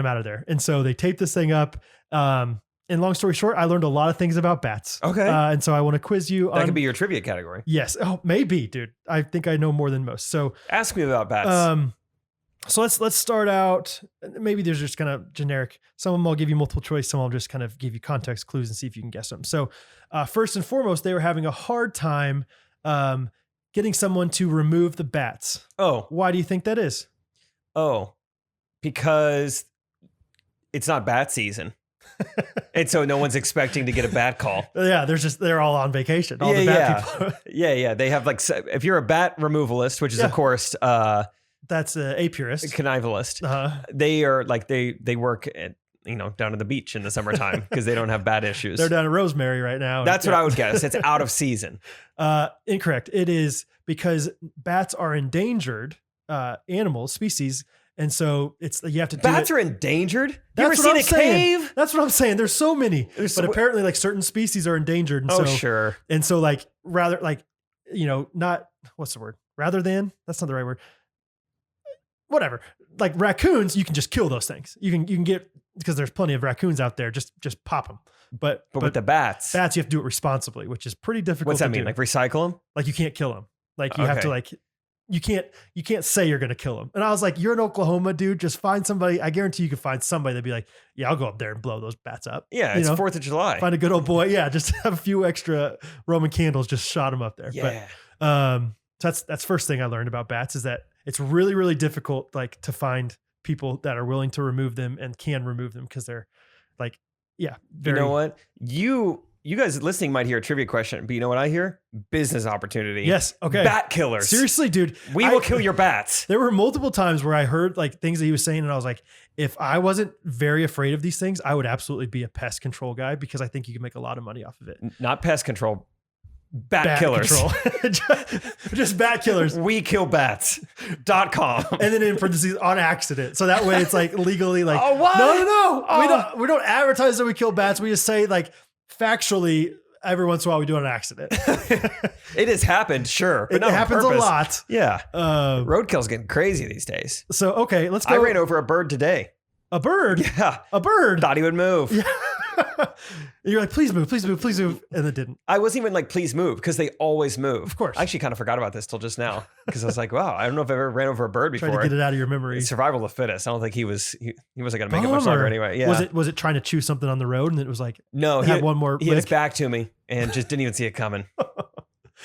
out of there. And so they taped this thing up. And long story short, I learned a lot of things about bats. Okay. And so I want to quiz you on. That could be your trivia category. Yes. Oh, maybe, dude. I think I know more than most. So ask me about bats. So let's start out. Maybe there's just kind of generic. Some of them I'll give you multiple choice. Some I'll just kind of give you context clues and see if you can guess them. So first and foremost, they were having a hard time getting someone to remove the bats. Oh. Why do you think that is? Oh, because it's not bat season. And so no one's expecting to get a bat call. Yeah, they're all on vacation. All the bat people. Yeah. They have like, if you're a bat removalist, which is of course, that's a purist. Connivalist. Uh-huh. They are like, they work at, down at the beach in the summertime because they don't have bat issues. They're down at Rosemary right now. That's what I would guess. It's out of season. Incorrect. It is because bats are endangered animals, species. And so you have to do Bats it. are endangered? You That's ever what seen I'm a saying. cave? That's what I'm saying. There's so many, There's but so- apparently like certain species are endangered. And Oh, so, sure. And so like rather like, not, what's the word? Rather than, that's not the right word. Whatever. Like raccoons, you can just kill those things. You can get, because there's plenty of raccoons out there, just pop them. But But with the bats, you have to do it responsibly, which is pretty difficult. what's that to mean? do. Like recycle them? Like you can't kill them. Like you have to Okay. like, you can't say you're going to kill them. And I was like, you're in Oklahoma, dude. Just find somebody. I guarantee you can find somebody that'd be like, yeah, I'll go up there and blow those bats up. Yeah, You it's know? 4th of July. Find a good old boy. Yeah. Just have a few extra Roman candles. Just shot them up there. Yeah. But, so that's first thing I learned about bats is that it's really, really difficult, like to find people that are willing to remove them and can remove them. Cause they're like, very, You know what? You guys listening might hear a trivia question, but you know what I hear? Business opportunity. Yes. Okay. Bat killers. Seriously, dude. We will kill your bats. There were multiple times where I heard like things that he was saying, and I was like, if I wasn't very afraid of these things, I would absolutely be a pest control guy because I think you can make a lot of money off of it. Not pest control. Bat killers. Control. Just bat killers. We kill bats.com. And then in parentheses on accident. So that way it's like legally like, Oh, what? No. Oh. We don't advertise that we kill bats. We just say like factually every once in a while we do it on accident. It has happened, sure. But It not on happens a purpose. lot. Yeah. Um, Roadkill's getting crazy these days. so, okay, let's go. I ran over a bird today. A bird. Yeah. A bird. Thought he would move. Yeah. And you're like, please move. And it didn't. I wasn't even like, please move, because they always move. Of course. I actually kind of forgot about this till just now, because I was like, wow, I don't know if I've ever ran over a bird Try before. to get it out of your memory. It's survival of the fittest. I don't think he wasn't going to make it much longer Bummer. anyway. Yeah. Was it trying to chew something on the road and it was like, No, had one more he had his lick? back to me and just didn't even see it coming.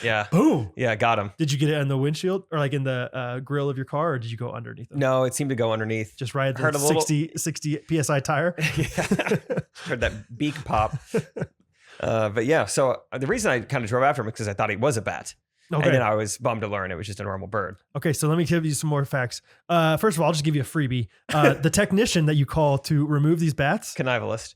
Yeah. boom. Yeah, got him. Did you get it in the windshield or like in the grill of your car, or did you go underneath it? No, it seemed to go underneath. Just right at Heard the a little- 60 PSI tire. Yeah. Heard that beak pop. But yeah, so the reason I kind of drove after him is because I thought he was a bat. Okay. And then I was bummed to learn it was just a normal bird. Okay, so let me give you some more facts. First of all, I'll just give you a freebie. The technician that you call to remove these bats Connivalist.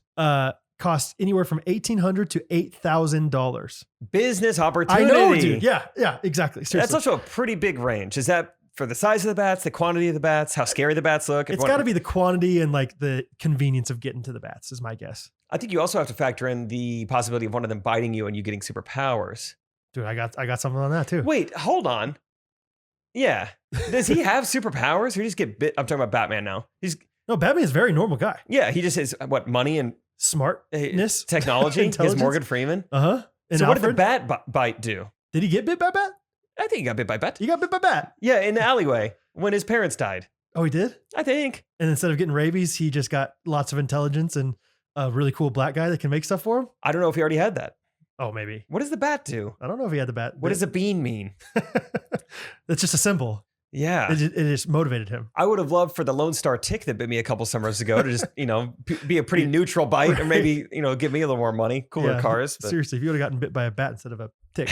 costs anywhere from $1,800 to $8,000. Business I opportunity. know, dude. Yeah, exactly. That's Seriously. also a pretty big range. Is that for the size of the bats, the quantity of the bats, how scary the bats look? It's got to be the quantity and like the convenience of getting to the bats is my guess. I think you also have to factor in the possibility of one of them biting you and you getting superpowers. Dude, I got something on that too. Wait, hold on. Yeah. Does he have superpowers or he just get bit? I'm talking about Batman now. No, Batman's a very normal guy. Yeah, he just has what, money and Smartness. technology. He has Intelligence? Morgan Freeman. Uh-huh. And So what did the Alfred? bat bite do? Did he get bit by a bat? I think he got bit by a bat. He got bit by a bat. Yeah, in the alleyway when his parents died. Oh, he did? I think. And instead of getting rabies, he just got lots of intelligence and a really cool black guy that can make stuff for him. I don't know if he already had that. Oh, maybe. What does the bat do? I don't know if he had the bat. What does a bean mean? That's just a symbol. Yeah. It just motivated him. I would have loved for the Lone Star tick that bit me a couple summers ago to just, be a pretty neutral bite or maybe, give me a little more money, cooler Yeah, cars. But Seriously, if you would have gotten bit by a bat instead of a tick,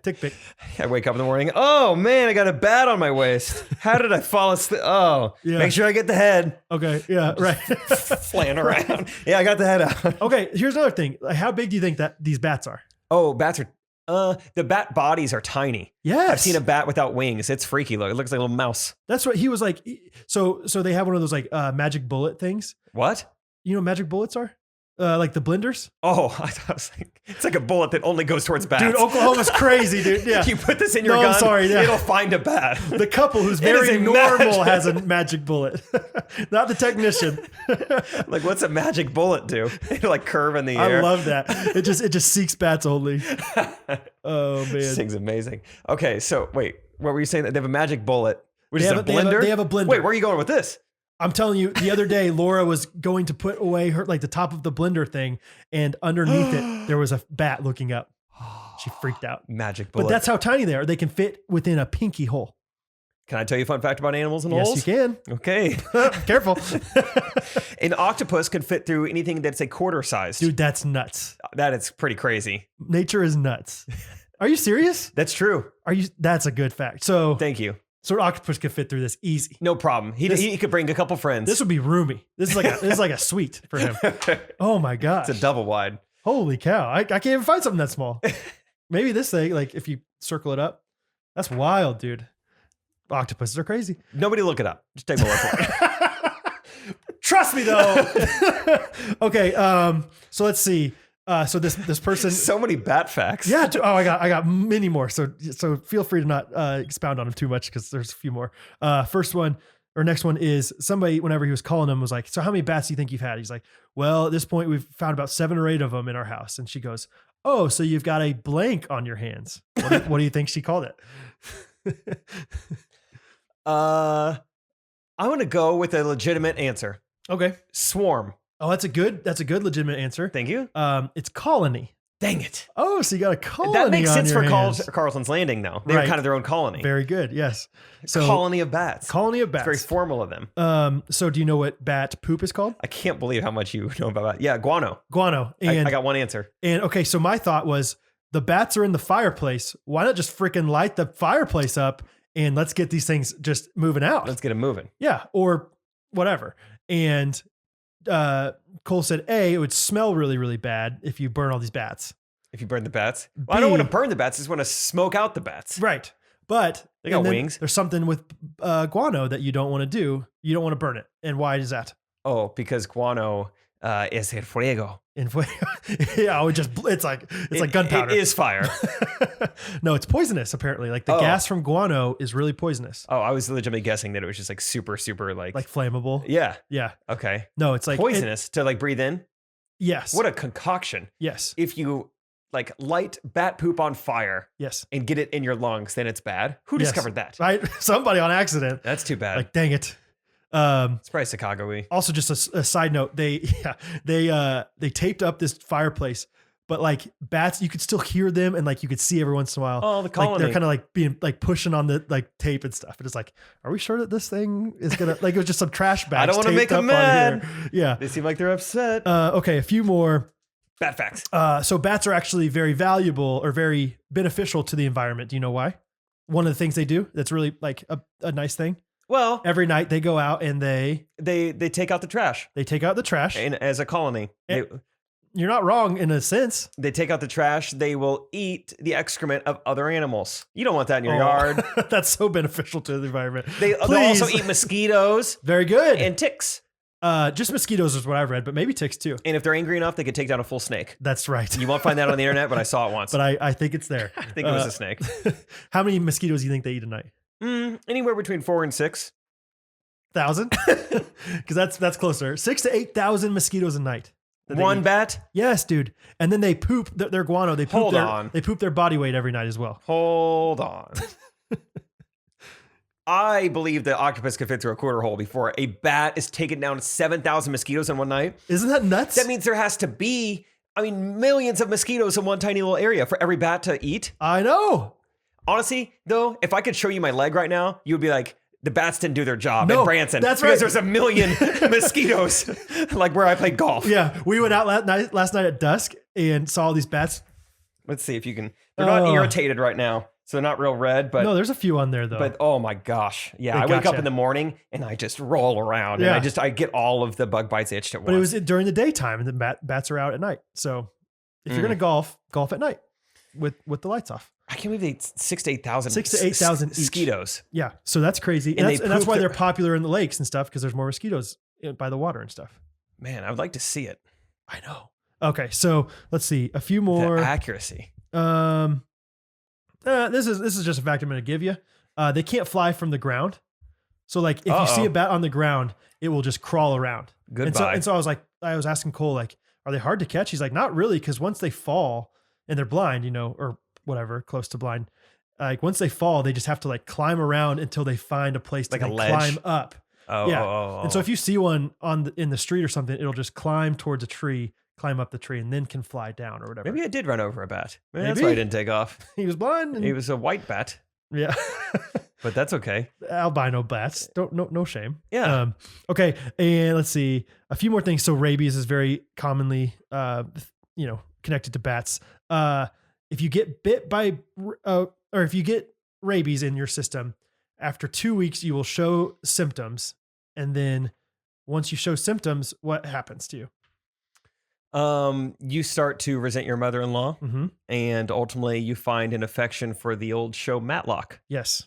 tick pick. I wake up in the morning. Oh man, I got a bat on my waist. How did I fall asleep? Oh, Yeah. make sure I get the head. Okay, yeah, right. Flying around. Yeah, I got the head out. Okay, here's another thing. Like, how big do you think that these bats are? Oh, bats are, the bat bodies are tiny. Yes. I've seen a bat without wings. It's freaky. Look, it looks like a little mouse. That's what he was like. So they have one of those like magic bullet things. What? You know what magic bullets are? Like the blenders. Oh, I thought it was like, it's like a bullet that only goes towards bats. Dude, Oklahoma's crazy, dude. Yeah. You put this in your No, gun, I'm sorry, yeah. it'll find a bat. The couple who's It is very a normal has a magic bullet, not the technician. Like, what's a magic bullet do? It'll like curve in the I air. love that. It just seeks bats only. Oh man. This thing's amazing. Okay, so wait, what were you saying? They have a magic bullet, which They is have a a- they have a- blender? they have a blender. Wait, where are you going with this? I'm telling you, the other day, Laura was going to put away her like the top of the blender thing, and underneath it there was a bat looking up. She freaked out. Magic bullet. But that's how tiny they are. They can fit within a pinky hole. Can I tell you a fun fact about animals and Yes, holes? you can. Okay. Careful. An octopus can fit through anything that's a quarter sized. Dude, that's nuts. That is pretty crazy. Nature is nuts. Are you serious? That's true. That's a good fact. So Thank you. an octopus could fit through this easy. No problem. He could bring a couple friends. This would be roomy. This is like a suite for him. Oh my gosh. It's a double wide. Holy cow. I can't even find something that small. Maybe this thing, like if you circle it up, that's wild, dude. Octopuses are crazy. Nobody look it up. Just take my word for it. Trust me though. Okay. So let's see. So this person. So many bat facts. Yeah. I got many more. So feel free to not expound on them too much because there's a few more. Next one is somebody, whenever he was calling him, was like, so how many bats do you think you've had? He's like, well, at this point we've found about 7 or 8 of them in our house. And she goes, oh, so you've got a blank on your hands. What do you think she called it? I'm going to go with a legitimate answer. Okay. Swarm. Oh, that's a good legitimate answer. Thank you. It's colony. Dang it. Oh, so you got a colony. That makes on sense your for hands. Carlton's Landing, though. They were Right. kind of their own colony. Very good. Yes. So Colony of bats. colony of It's bats. very formal of them. So do you know what bat poop is called? I can't believe how much you know about that. Yeah, guano. Guano. And I got one answer. and okay, so my thought was the bats are in the fireplace. Why not just freaking light the fireplace up and let's get these things just moving out? Let's get them moving. Yeah, or whatever. And Cole said, A, it would smell really, really bad if you burn all these bats. If you burn the bats. Well, I don't want to B- burn the bats. I just want to smoke out the bats. Right. But They got and then wings. There's something with guano that you don't want to do. You don't want to burn it. And why is that? Oh, because guano is el fuego. Yeah, it's like gunpowder. It is fire. No, it's poisonous, apparently. Like the Oh. gas from guano is really poisonous. Oh, I was legitimately guessing that it was just like super, super like Flammable. yeah. Yeah. Okay. No, it's like Poisonous to like breathe in. yes. What a concoction. Yes. If you like light bat poop on fire Yes. and get it in your lungs, then it's bad. Who Yes. discovered that? Right? Somebody on accident. That's too bad. Like, dang it. It's probably Chicago-y. Also, just a side note, they taped up this fireplace, but like bats, you could still hear them and like you could see every once in a while. Oh, the Like colony. they're kind of like being like pushing on the like tape and stuff. And it's like, are we sure that this thing is gonna like it was just some trash bags? I don't wanna taped make 'em up on mad. here. Yeah. They seem like they're upset. Okay, a few more. Bat facts. So bats are actually very valuable or very beneficial to the environment. Do you know why? One of the things they do that's really like a nice thing. Well, Every night they go out and they they take out the trash. take out the trash. And as a colony, Eh. You're not wrong in a sense. they take out the trash. They will eat the excrement of other animals. You don't want that in your Oh, yard. That's so beneficial to the environment. They'll Please. also eat mosquitoes Very good. and ticks. Just mosquitoes is what I've read, but maybe ticks too. And if they're angry enough, they could take down a full snake. That's right. You won't find that on the internet, but I saw it once. But I think it's there. I think it was a snake. How many mosquitoes do you think they eat a night? Anywhere between 4 and 6. 1,000? Because that's closer. 6,000 to 8,000 mosquitoes a night. that they One eat. bat. Yes, dude. And then they poop their guano. They poop Hold on. They poop their body weight every night as well. Hold on. I believe the octopus could fit through a quarter hole before a bat is taking down 7,000 mosquitoes in one night. Isn't that nuts? That means there has to be, millions of mosquitoes in one tiny little area for every bat to eat. I know. Honestly, though, if I could show you my leg right now, you would be like, the bats didn't do their job No, at Branson. that's because right. there's a million mosquitoes, like where I played golf. Yeah, we went out last night at dusk and saw all these bats. Let's see if you can. They're not Oh. irritated right now, so they're not real red, but No, there's a few on there though. But oh my gosh. Yeah, They I wake up gotcha. in the morning and I just roll around Yeah. and I get all of the bug bites itched at once. But it was during the daytime, and the bats are out at night. So if you're gonna golf at night with the lights off. I can't believe they ate 6,000 to 8,000 6,000 to 8,000 each. mosquitoes. Yeah, so that's crazy, And and they that's poop why their- they're popular in the lakes and stuff because there's more mosquitoes by the water and stuff. Man, I would like to see it. I know. Okay, so let's see a few more. The accuracy. This is just a fact I'm going to give you. They can't fly from the ground. So like if you see a bat on the ground, it will just crawl around. Goodbye. And so I was asking Cole, like, are they hard to catch? He's like, not really, because once they fall and they're blind, or whatever, close to blind, like once they fall, they just have to like climb around until they find a place to Like a then ledge? climb up. Oh, Yeah. oh. And so if you see one in the street or something, it'll just climb towards a tree, climb up the tree, and then can fly down or whatever. Maybe I did run over a bat. Maybe that's Maybe. why I didn't take off. He was blind. And, He was a white bat. yeah. but that's okay. Albino bats. No shame. Yeah. Okay. And let's see a few more things. So rabies is very commonly, connected to bats. If you get bit by, or if you get rabies in your system, after 2 weeks, you will show symptoms. And then once you show symptoms, what happens to you? You start to resent your mother-in-law, Mm-hmm. and ultimately you find an affection for the old show Matlock. Yes.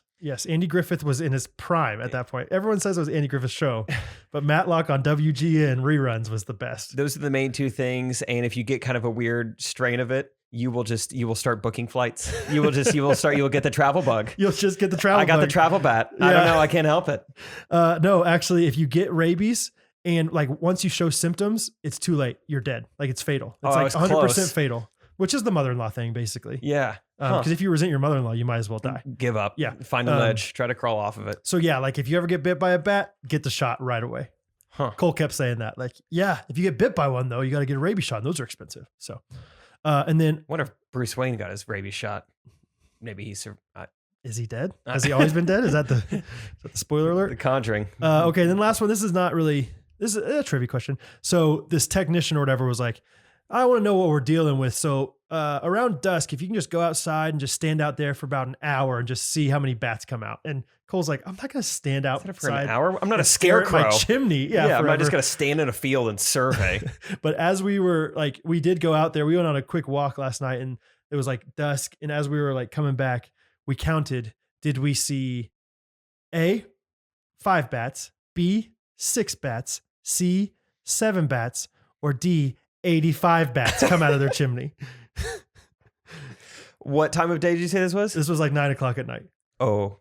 Andy Griffith was in his prime at that point. Everyone says it was Andy Griffith's show, but Matlock on WGN reruns was the best. Those are the main two things. And if you get kind of a weird strain of it, you will start booking flights. You will get the travel bug. You'll just get the travel I got the bug. travel bat. I Yeah. don't know. I can't help it. No, actually, if you get rabies and like once you show symptoms, it's too late. You're dead. Like it's fatal. It's like it's 100% close. fatal, which is the mother-in-law thing, basically. Yeah. Because if you resent your mother-in-law, you might as well die. Give up. Yeah. Find a ledge. Try to crawl off of it. So yeah, like if you ever get bit by a bat, get the shot right away. Huh. Cole kept saying that. Like, yeah, if you get bit by one though, you got to get a rabies shot. And those are expensive. So, and then I wonder if Bruce Wayne got his rabies shot. Maybe he's is he dead? Has he always been dead? Is that the spoiler alert? The Conjuring. Okay, then last one. This is a trivia question. So this technician or whatever was like, I want to know what we're dealing with. So around dusk, if you can just go outside and just stand out there for about an hour and just see how many bats come out. And Cole's like, I'm not going to stand outside For an hour? I'm not a and stare at scarecrow. my chimney. Yeah, I'm not forever. just going to stand in a field and survey. But as we were like, we did go out there. We went on a quick walk last night and it was like dusk. And as we were like coming back, we counted. Did we see A, 5 bats, B, 6 bats, C, 7 bats, or D, 85 bats come out of their chimney? What time of day did you say this was? This was like 9 o'clock at night. Oh,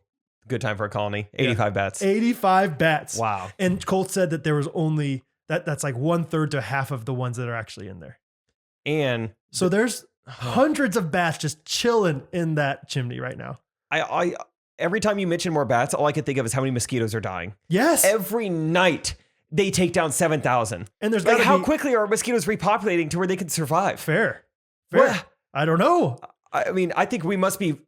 good time for a colony. 85 bats. 85 bats. Wow. And Colt said that there was only that's like 1/3 to half of the ones that are actually in there. And So there's hundreds of bats just chilling in that chimney right now. I every time you mention more bats, all I can think of is how many mosquitoes are dying. Yes. Every night they take down 7,000. And there's Like, gotta how be quickly are mosquitoes repopulating to where they can survive? fair. What? I don't know. I mean, I think we must be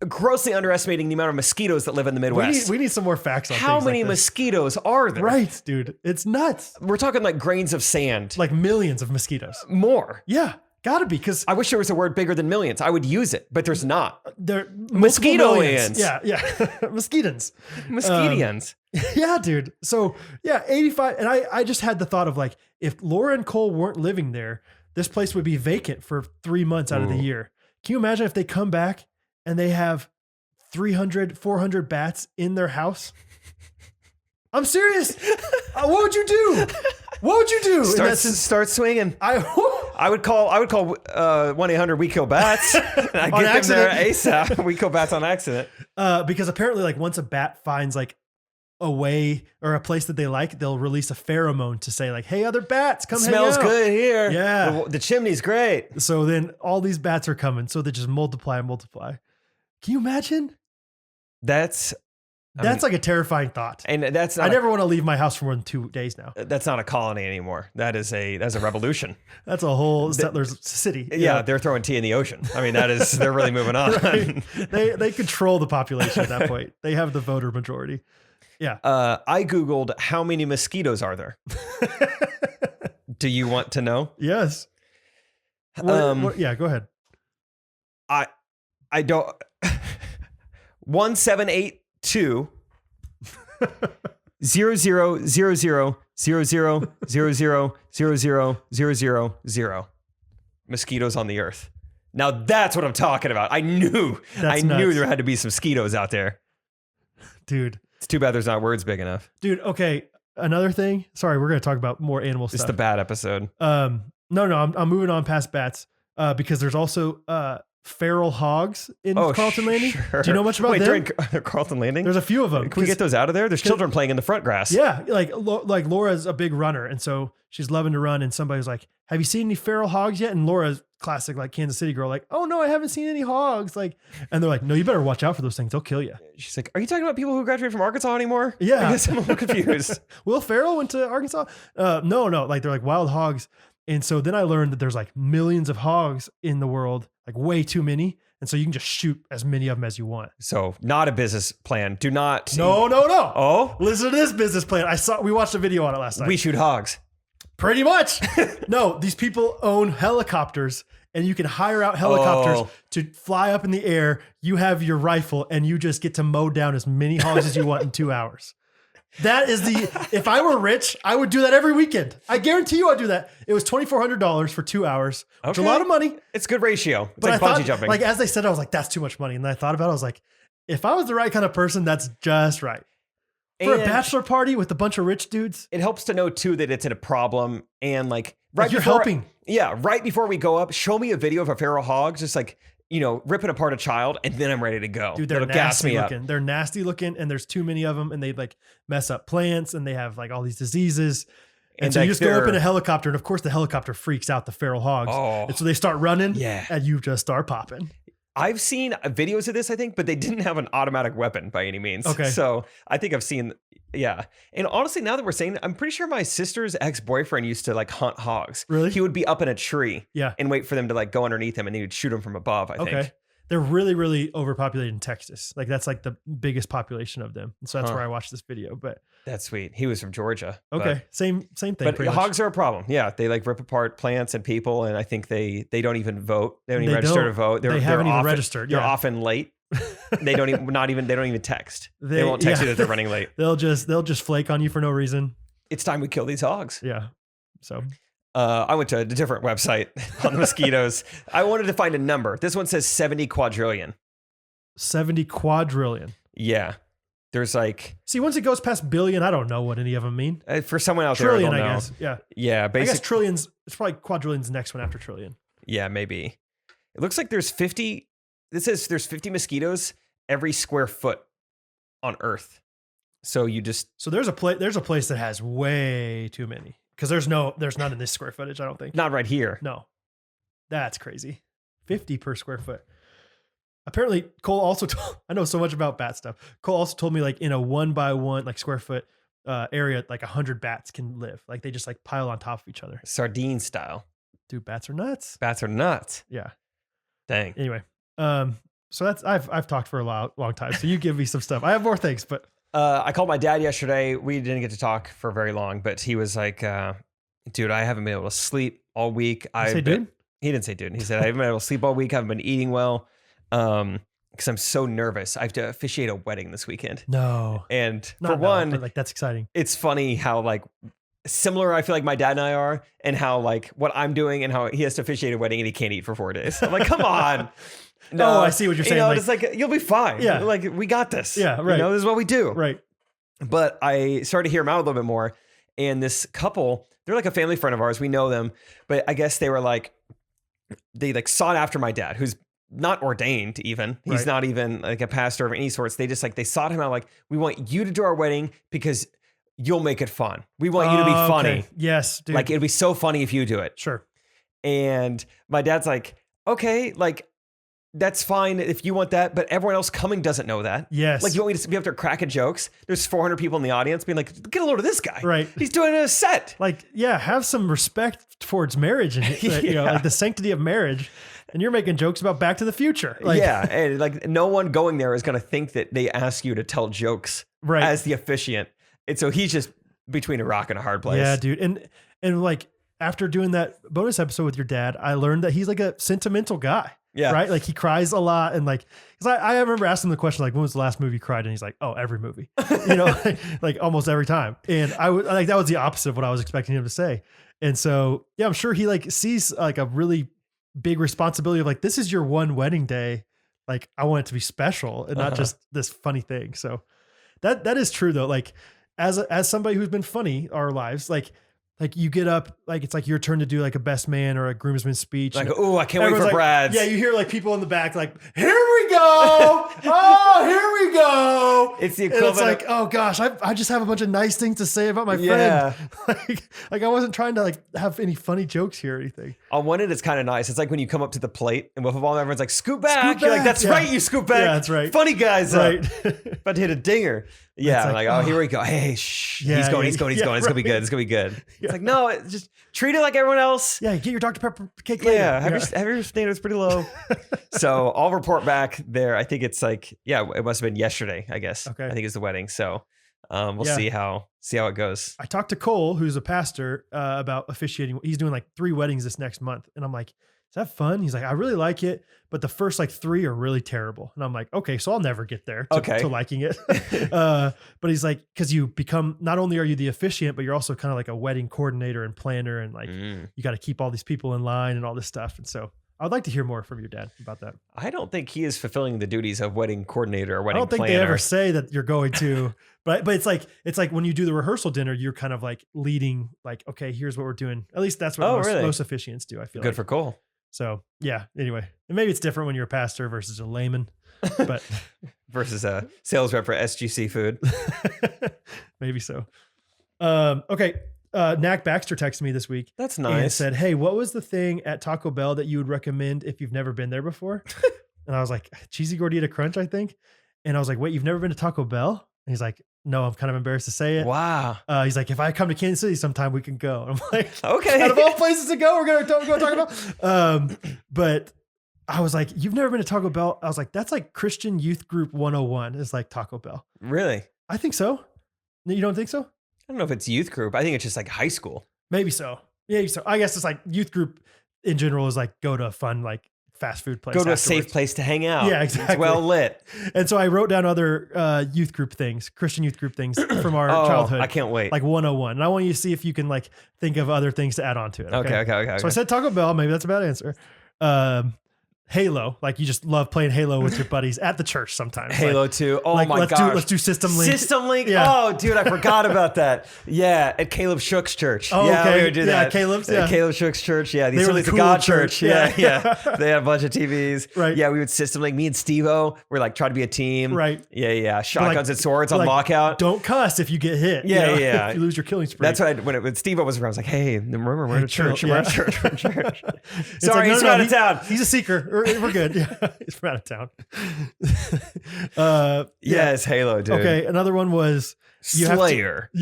grossly underestimating the amount of mosquitoes that live in the Midwest. We need some more facts on How things many like this. mosquitoes are there? Right, dude. It's nuts. We're talking like grains of sand. Like millions of mosquitoes. More. Yeah, gotta be because I wish there was a word bigger than millions. I would use it, but there's not. they're Mosquito multiple millions. ants. Yeah, mosquitoes. Mosquitoes. Yeah, dude. So yeah, 85. And I just had the thought of like, if Laura and Cole weren't living there, this place would be vacant for 3 months out of the Ooh. year. Can you imagine if they come back and they have 300, 400 bats in their house? I'm serious. What would you do? What would you do? in that sense? Start swinging. I I would call 1-800 We Kill Bats. And I On get them there accident. ASAP. We kill bats on accident. because apparently like once a bat finds like a way or a place that they like, they'll release a pheromone to say like, hey, other bats, come hang Smells out. good here. Yeah. The chimney's great. So then all these bats are coming. So they just multiply and multiply. Can you imagine? That's That's like a terrifying thought. and that's not I never want to leave my house for more than 2 days now. that's not a colony anymore. That's a revolution. That's a whole settlers city. Yeah, they're throwing tea in the ocean. I mean, they're really moving on. Right. They control the population at that point. They have the voter majority. Yeah. I Googled how many mosquitoes are there. Do you want to know? Yes. Yeah, go ahead. I don't 1782 00000000000 mosquitoes on the earth. Now that's what I'm talking about. I knew That's knew nuts. there had to be some mosquitoes out there. Dude. It's too bad there's not words big enough. Dude, okay. Another thing. Sorry, we're going to talk about more animal It's stuff. the bad episode. No, I'm moving on past bats because there's also feral hogs in Carlton Landing. Sure. Do you know much about Wait, them? they're in Carlton Landing? There's a few of them. Can we get those out of there? There's children playing in the front grass. Yeah, like Laura's a big runner, and so she's loving to run. And somebody's like, "Have you seen any feral hogs yet?" And Laura's classic, like Kansas City girl, like, "Oh no, I haven't seen any hogs." Like, and they're like, "No, you better watch out for those things. They'll kill you." She's like, "Are you talking about people who graduated from Arkansas anymore?" Yeah. I guess I'm a little confused. Will Ferrell went to Arkansas? No, like they're like wild hogs. And so then I learned that there's like millions of hogs in the world, like way too many. And so you can just shoot as many of them as you want. So not a business plan. Do not. No. Oh, Listen to this business plan. We watched a video on it last night. we shoot hogs. Pretty much. No, these people own helicopters and you can hire out helicopters to fly up in the air. You have your rifle and you just get to mow down as many hogs as you want in 2 hours. That is if I were rich, I would do that every weekend. I guarantee you I'd do that. It was $2,400 for 2 hours, which is a lot of money. It's a good ratio. It's But like I bungee thought, jumping. like, as they said, I was like, that's too much money. And then I thought about it. I was like, if I was the right kind of person, that's just right. For a And bachelor party with a bunch of rich dudes. it helps to know too that it's a problem and like Like you're helping. Yeah, right before we go up, show me a video of a feral hog, just like ripping apart a child, and then I'm ready to go. Dude, they're That'll gas nasty me up. looking. They're nasty looking, and there's too many of them, and they like mess up plants, and they have like all these diseases. And so like you just go up in a helicopter, and of course the helicopter freaks out the feral hogs. Oh. And so they start running, Yeah. and you just start popping. I've seen videos of this, I think, but they didn't have an automatic weapon by any means. Okay. So I think I've seen, yeah. And honestly, now that we're saying, I'm pretty sure my sister's ex-boyfriend used to like hunt hogs. Really? He would be up in a tree Yeah. and wait for them to like go underneath him, and he would shoot them from above, I think. Okay. They're really, really overpopulated in Texas. Like that's like the biggest population of them. And so that's Huh. where I watched this video. But That's sweet. He was from Georgia. but- okay, same thing. But pretty much. hogs are a problem. Yeah, they like rip apart plants and people, and I think they don't even vote. They don't even They register to don't. vote. They haven't even often, registered, They're yeah. often late. They don't even text. They won't text you that they're running late. They'll just flake on you for no reason. It's time we kill these hogs. Yeah. So I went to a different website on the mosquitoes. I wanted to find a number. This one says 70 quadrillion. 70 quadrillion. Yeah. There's like, See, once it goes past billion, I don't know what any of them mean. for someone out Trillion, there, I I guess. Yeah. Yeah, I guess basically. trillions. It's probably quadrillion's next one after trillion. Yeah, maybe. It looks like there's 50. This says there's 50 mosquitoes every square foot on Earth. So you just, So there's a place that has way too many because there's none in this square footage. I don't think. not right here. No, that's crazy. 50 per square foot. Apparently, Cole also told, I know so much about bat stuff. Cole also told me like in a 1x1 like square foot area, like 100 bats can live. Like they just like pile on top of each other. Sardine style. Dude, bats are nuts. Bats are nuts. Yeah. Dang. Anyway, so that's I've talked for a long time. So you give me some stuff. I have more things, but I called my dad yesterday. We didn't get to talk for very long, but he was like, dude, I haven't been able to sleep all week. Dude? He didn't say dude. He said, I haven't been able to sleep all week. I haven't been eating well. Because I'm so nervous. I have to officiate a wedding this weekend. No. And Not for no, one, but, like that's exciting. it's funny how like similar I feel like my dad and I are, and how like what I'm doing and how he has to officiate a wedding and he can't eat for 4 days. I'm like, come on. Oh, I see what you're saying, like- it's like, you'll be fine. Yeah. Like we got this. Yeah, right. This is what we do. Right. But I started to hear him out a little bit more. And this couple, they're like a family friend of ours. We know them, but I guess they like sought after my dad, who's not ordained even. He's Right. not even like a pastor of any sorts. They just like, they sought him out like, we want you to do our wedding because you'll make it fun. We want you to be funny. Okay. Yes, dude. Like it'd be so funny if you do it. Sure. And my dad's like, okay, like that's fine if you want that, but everyone else coming doesn't know that. Yes. Like you want me to be up there cracking jokes? There's 400 people in the audience being like, get a load of this guy. Right. He's doing a set. Like, yeah, have some respect towards marriage and Yeah. like the sanctity of marriage. And you're making jokes about Back to the Future. Like, Yeah. And like no one going there is going to think that they ask you to tell jokes Right. as the officiant. And so he's just between a rock and a hard place. Yeah, dude. And like after doing that bonus episode with your dad, I learned that he's like a sentimental guy. Yeah. Right. Like he cries a lot. And like, cause I remember asking the question, like, when was the last movie you cried? And he's like, oh, every movie, like almost every time. And I was like, that was the opposite of what I was expecting him to say. And so, yeah, I'm sure he like sees like a really big responsibility of like, this is your one wedding day. Like I want it to be special and not just this funny thing. So that is true though. Like as somebody who's been funny our lives, like you get up, like it's like your turn to do like a best man or a groomsman speech. Like, And oh, I can't wait everyone's for like, Brad's. Yeah, you hear like people in the back like, here we go. Oh, here we go. It's the And equivalent it's like, of- oh gosh, I just have a bunch of nice things to say about my Yeah. friend. Like I wasn't trying to like have any funny jokes here or anything. On one end, it's kind of nice. It's like when you come up to the plate and wiffle ball, and everyone's like, scoot back. Scoot You're like, back. that's Yeah. right, you scoot back. Yeah, that's right. Funny guys. Right. About to hit a dinger. Yeah, It's I'm like, like, oh, here we go. Hey, shh. Yeah, he's going. yeah, He's going. He's yeah, going. It's gonna be right. good. It's gonna be good. Yeah. It's like, no, just treat it like everyone else. Yeah, get your Dr. Pepper cake later. Yeah, have your standards pretty low. So I'll report back there. I think it's like, yeah, it must have been yesterday, I guess. Okay. I think it's the wedding. So we'll Yeah. see how it goes. I talked to Cole, who's a pastor, about officiating. He's doing like 3 weddings this next month. And I'm like, is that fun? He's like, I really like it, but the first like 3 are really terrible. And I'm like, okay, so I'll never get there to liking it. But he's like, because you become, not only are you the officiant, but you're also kind of like a wedding coordinator and planner. And like, you got to keep all these people in line and all this stuff. And so I would like to hear more from your dad about that. I don't think he is fulfilling the duties of wedding coordinator or wedding I don't think planner. they ever say that you're going to, but it's like when you do the rehearsal dinner, you're kind of like leading, like, okay, here's what we're doing. At least that's what most officiants do. I feel good like. for Cole. So yeah. Anyway, and maybe it's different when you're a pastor versus a layman, but versus a sales rep for SGC Food. maybe so. Okay. Knack Baxter texted me this week. That's nice. And said, hey, what was the thing at Taco Bell that you would recommend if you've never been there before? And I was like, cheesy gordita crunch, I think. And I was like, wait, you've never been to Taco Bell? And he's like, no, I'm kind of embarrassed to say it. Wow. He's like, if I come to Kansas City sometime, we can go. And I'm like, okay. Out of all places to go, we're going to go Taco Bell. But I was like, you've never been to Taco Bell? I was like, that's like Christian Youth Group 101 is like Taco Bell. Really? I think so. You don't think so? I don't know if it's youth group. I think it's just like high school. Maybe so. Yeah, so I guess it's like youth group in general is like go to a fun like fast food place. Go to afterwards. a safe place to hang out. Yeah, exactly. It's well lit. And so I wrote down other youth group things, Christian youth group things from our childhood. I can't wait. Like 101. And I want you to see if you can like think of other things to add on to it. Okay. So I said Taco Bell. Maybe that's a bad answer. Halo, like you just love playing Halo with your buddies at the church sometimes. Halo like, 2. Oh like, my let's gosh. Let's do System Link. System Link. Yeah. Oh, dude, I forgot about that. Yeah, at Caleb Shook's church. Oh, yeah, okay. we would do that. Caleb's. At Yeah, Caleb Shook's church. Yeah, the They were Assemblies the of cool God church. church. Yeah. Yeah. They had a bunch of TVs. Right. Yeah, we would System Link. Me and Steve-O were like trying to be a team. Right. Yeah. Shotguns and swords on like, lockout. Don't cuss if you get hit. Yeah, you know, yeah. If you lose your killing spree. That's what when Steve-O was around. I was like, hey, remember, we're in a church. chill, We're in yeah. a church. We're in a church. It's Sorry, like, he's from out of town. He's a seeker. We're good. Yeah, he's from out of town. Yes, Halo, dude. Okay, another one was Slayer.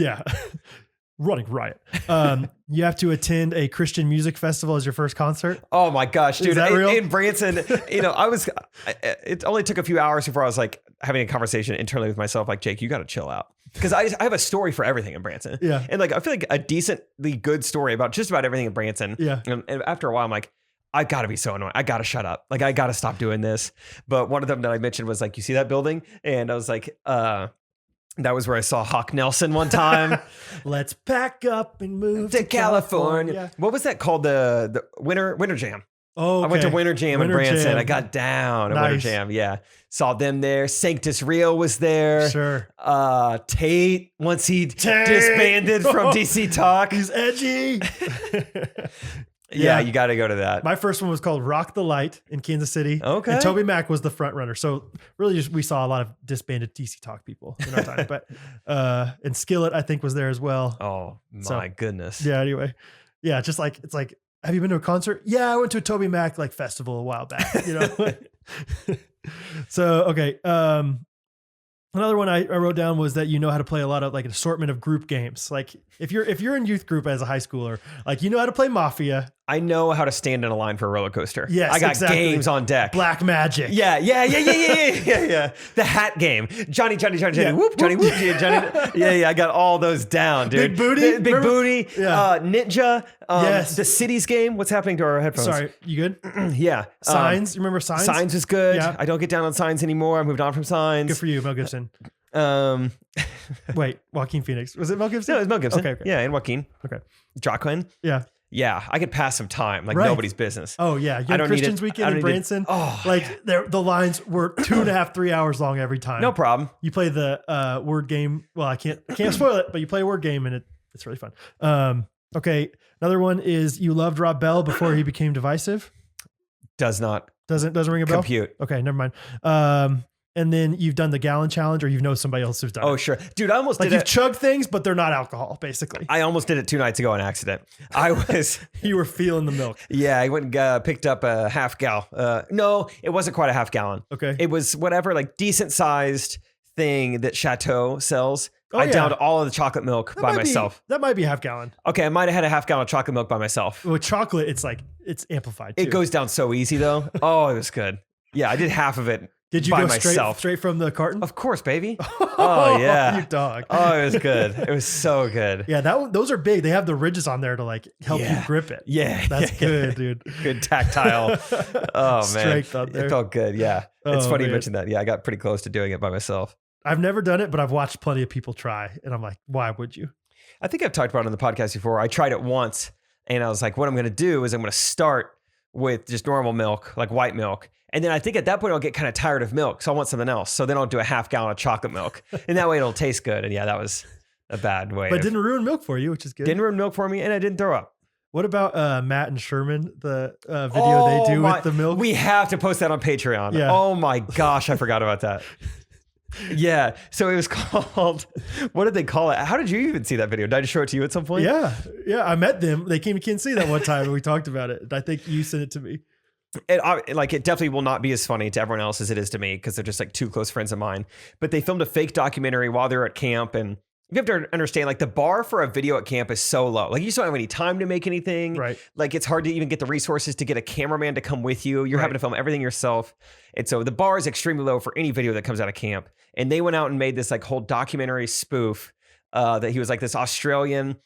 Running Riot. You have to attend a Christian music festival as your first concert. Oh my gosh, dude! Is that real? In Branson, it only took a few hours before I was like having a conversation internally with myself, like, Jake, you got to chill out, because I have a story for everything in Branson. Yeah. And like I feel like a decently good story about just about everything in Branson. Yeah. And after a while, I'm like, I gotta be so annoying. I gotta shut up. Like I gotta stop doing this. But one of them that I mentioned was like, you see that building? And I was like, that was where I saw Hawk Nelson one time. Let's pack up and move to California. What was that called? The Winter Jam. Oh, I went to Winter Jam in Branson. Jam. I got down at Winter Nice. Jam. Yeah. Saw them there. Sanctus Rio was there. Sure. Tate, once he disbanded from DC Talk. He's edgy. Yeah, you got to go to that. My first one was called Rock the Light in Kansas City. Okay. And Toby Mac was the front runner. So really we saw a lot of disbanded DC Talk people in our time. But and Skillet, I think, was there as well. Oh my goodness. Yeah, anyway. Yeah, just like it's like, have you been to a concert? Yeah, I went to a Toby Mac like festival a while back, you know. So okay. Another one I wrote down was that you know how to play a lot of like an assortment of group games. Like if you're in youth group as a high schooler, like you know how to play Mafia. I know how to stand in a line for a roller coaster. Yes, I got exactly. games on deck. Black Magic. Yeah. The hat game. Johnny. Yeah. Whoop, Johnny, whoop, Johnny. Yeah. I got all those down, dude. Big Booty? Big Remember? Booty. Yeah. Ninja. Yes. The Cities game. What's happening to our headphones? Sorry, you good? Yeah. Signs. You remember Signs? Signs was good. Yeah. I don't get down on Signs anymore. I moved on from Signs. Good for you, Mel Gibson. Um, Wait, Joaquin Phoenix. Was it Mel Gibson? no, it was Mel Gibson. Okay. Yeah, and Joaquin. Okay. Joaquin. Yeah. Yeah, I could pass some time, like Right. nobody's business. Oh yeah, I Young don't need Christians it. I Weekend don't in need it. Branson. Oh, like the lines were 2.5, 3 hours long every time. No problem. You play the word game. Well, I can't spoil it, but you play a word game and it's really fun. Okay, another one is you loved Rob Bell before he became divisive. Does not Doesn't ring a bell. compute. Okay, never mind. And then you've done the gallon challenge, or you know somebody else who's done it. Oh, sure. Dude, I almost Like did you've it. chugged things, but they're not alcohol, basically. I almost did it 2 nights ago on accident. You were feeling the milk. Yeah, I went and picked up a half gal. No, it wasn't quite a half gallon. Okay. It was whatever, like decent sized thing that Chateau sells. Oh, I yeah. downed all of the chocolate milk by myself. That might be a half gallon. Okay, I might have had a half gallon of chocolate milk by myself. With chocolate, it's amplified too. It goes down so easy though. Oh, it was good. Yeah, I did half of it. Did you by go myself. straight from the carton? Of course, baby. Oh yeah, You dog. Oh, it was good. It was so good. Yeah, those are big. They have the ridges on there to like help you grip it. Yeah, That's good, dude. Good tactile. Oh man, Strength on there. it felt good. Yeah, it's Oh, funny you man. mentioned that. Yeah, I got pretty close to doing it by myself. I've never done it, but I've watched plenty of people try, and I'm like, why would you? I think I've talked about it on the podcast before. I tried it once, and I was like, what I'm going to do is I'm going to start with just normal milk, like white milk. And then I think at that point I'll get kind of tired of milk, so I want something else. So then I'll do a half gallon of chocolate milk, and that way it'll taste good. And yeah, that was a bad way. But it didn't ruin milk for you, which is good. Didn't ruin milk for me, and I didn't throw up. What about Matt and Sherman, the video they do with the milk? We have to post that on Patreon. Yeah. Oh my gosh, I forgot about that. Yeah. So it was called, what did they call it? How did you even see that video? Did I just show it to you at some point? Yeah. I met them. They came to Kansas City that one time, and we talked about it. I think you sent it to me. It definitely will not be as funny to everyone else as it is to me because they're just like two close friends of mine. But they filmed a fake documentary while they were at camp, and you have to understand, like, the bar for a video at camp is so low. Like, you just don't have any time to make anything. Right. Like, it's hard to even get the resources to get a cameraman to come with you. You're Right. having to film everything yourself. And so the bar is extremely low for any video that comes out of camp. And they went out and made this like whole documentary spoof that he was like this Australian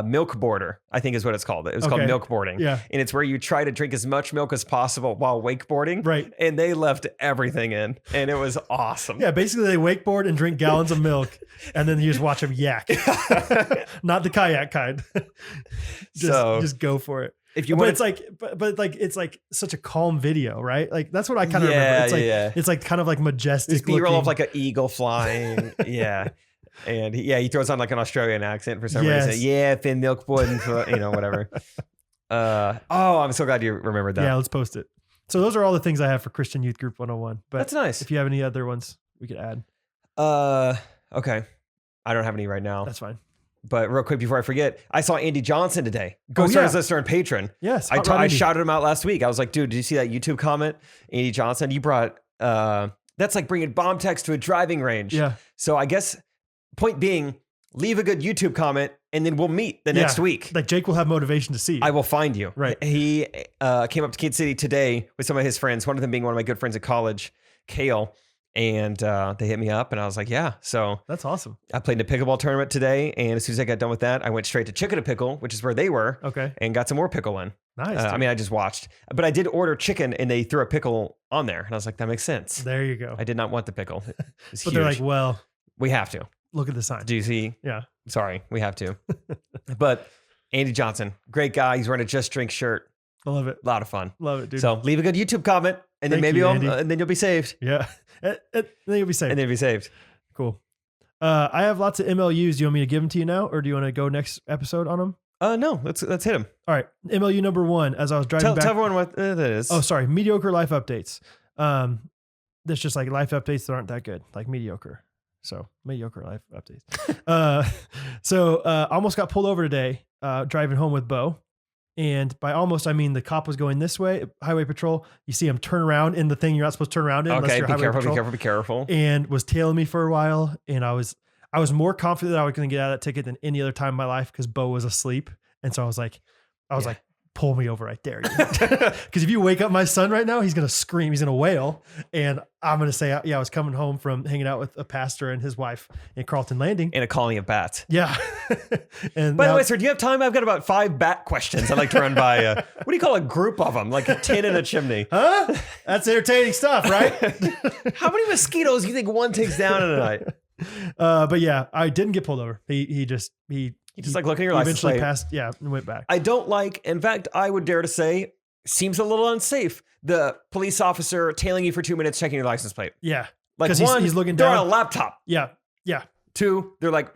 milk boarder, I think is what it's called. It was called Okay. milk boarding. Yeah. And it's where you try to drink as much milk as possible while wakeboarding. Right. And they left everything in, and it was awesome. Yeah, basically they wakeboard and drink gallons of milk, and then you just watch them yak. Not the kayak kind. just go for it. If you But want, it's like, but like it's like such a calm video, right? Like that's what I kind of remember. It's like it's like kind of like majestic. this B-roll of looking. like an eagle flying. Yeah. And he throws on like an Australian accent for some Yes. reason. Yeah, Finn milk boarding, for, whatever. I'm so glad you remembered that. Yeah, let's post it. So those are all the things I have for Christian Youth Group 101. But That's nice. if you have any other ones, we could add. Okay. I don't have any right now. That's fine. But real quick before I forget, I saw Andy Johnson today. Oh, Ghostrunners yeah. listener and patron. Yes, I Hot Rod Andy. shouted him out last week. I was like, dude, did you see that YouTube comment? Andy Johnson, you brought, that's like bringing bomb text to a driving range. Yeah. So I guess point being, leave a good YouTube comment and then we'll meet the next week. Like Jake will have motivation to see you. I will find you. Right. He came up to Kansas City today with some of his friends, one of them being one of my good friends at college, Kale. And they hit me up and I was like, yeah. So That's awesome. I played in a pickleball tournament today. And as soon as I got done with that, I went straight to Chicken to Pickle, which is where they were, Okay. and got some more pickle in. Nice. I dude. mean, I just watched, but I did order chicken and they threw a pickle on there. And I was like, that makes sense. There you go. I did not want the pickle. It's But huge. they're like, well, we have to. look at the sign. Do you see? Yeah. Sorry, we have to. But Andy Johnson, great guy. He's wearing a Just Drink shirt. I love it. A lot of fun. Love it, dude. So leave a good YouTube comment, and then Thank maybe you, Andy. and then you'll be saved. yeah. Then you'll be safe. And then you'll be saved. Cool. I have lots of MLUs. Do you want me to give them to you now, or do you want to go next episode on them? No, let's hit him. All right. MLU number 1, as I was driving Tell back. everyone what that is. Oh, sorry. Mediocre life updates. There's just like life updates that aren't that good, like mediocre. So mediocre life updates. Almost got pulled over today, driving home with Bo. And by almost, I mean the cop was going this way, highway patrol. You see him turn around in the thing you're not supposed to turn around in. unless Okay, you're be highway careful, patrol, be careful. And was tailing me for a while. And I was more confident that I was going to get out of that ticket than any other time in my life because Bo was asleep. And so I was like, pull me over, I dare you. Because if you wake up my son right now, he's going to scream, he's going to wail. And I'm going to say, yeah, I was coming home from hanging out with a pastor and his wife in Carlton Landing. And a colony of bats. Yeah. And By the now- way, sir, do you have time? I've got about 5 bat questions I'd like to run by. What do you call a group of them? Like a tin in a chimney. Huh? That's entertaining stuff, right? How many mosquitoes do you think one takes down in a night? But yeah, I didn't get pulled over. He just like looking at your license eventually plate. passed. Yeah, and went back. I don't like, in fact, I would dare to say, seems a little unsafe. The police officer tailing you for 2 minutes, checking your license plate. Yeah, Like 'Cause one, he's looking they're down. on a laptop. yeah. 2, they're like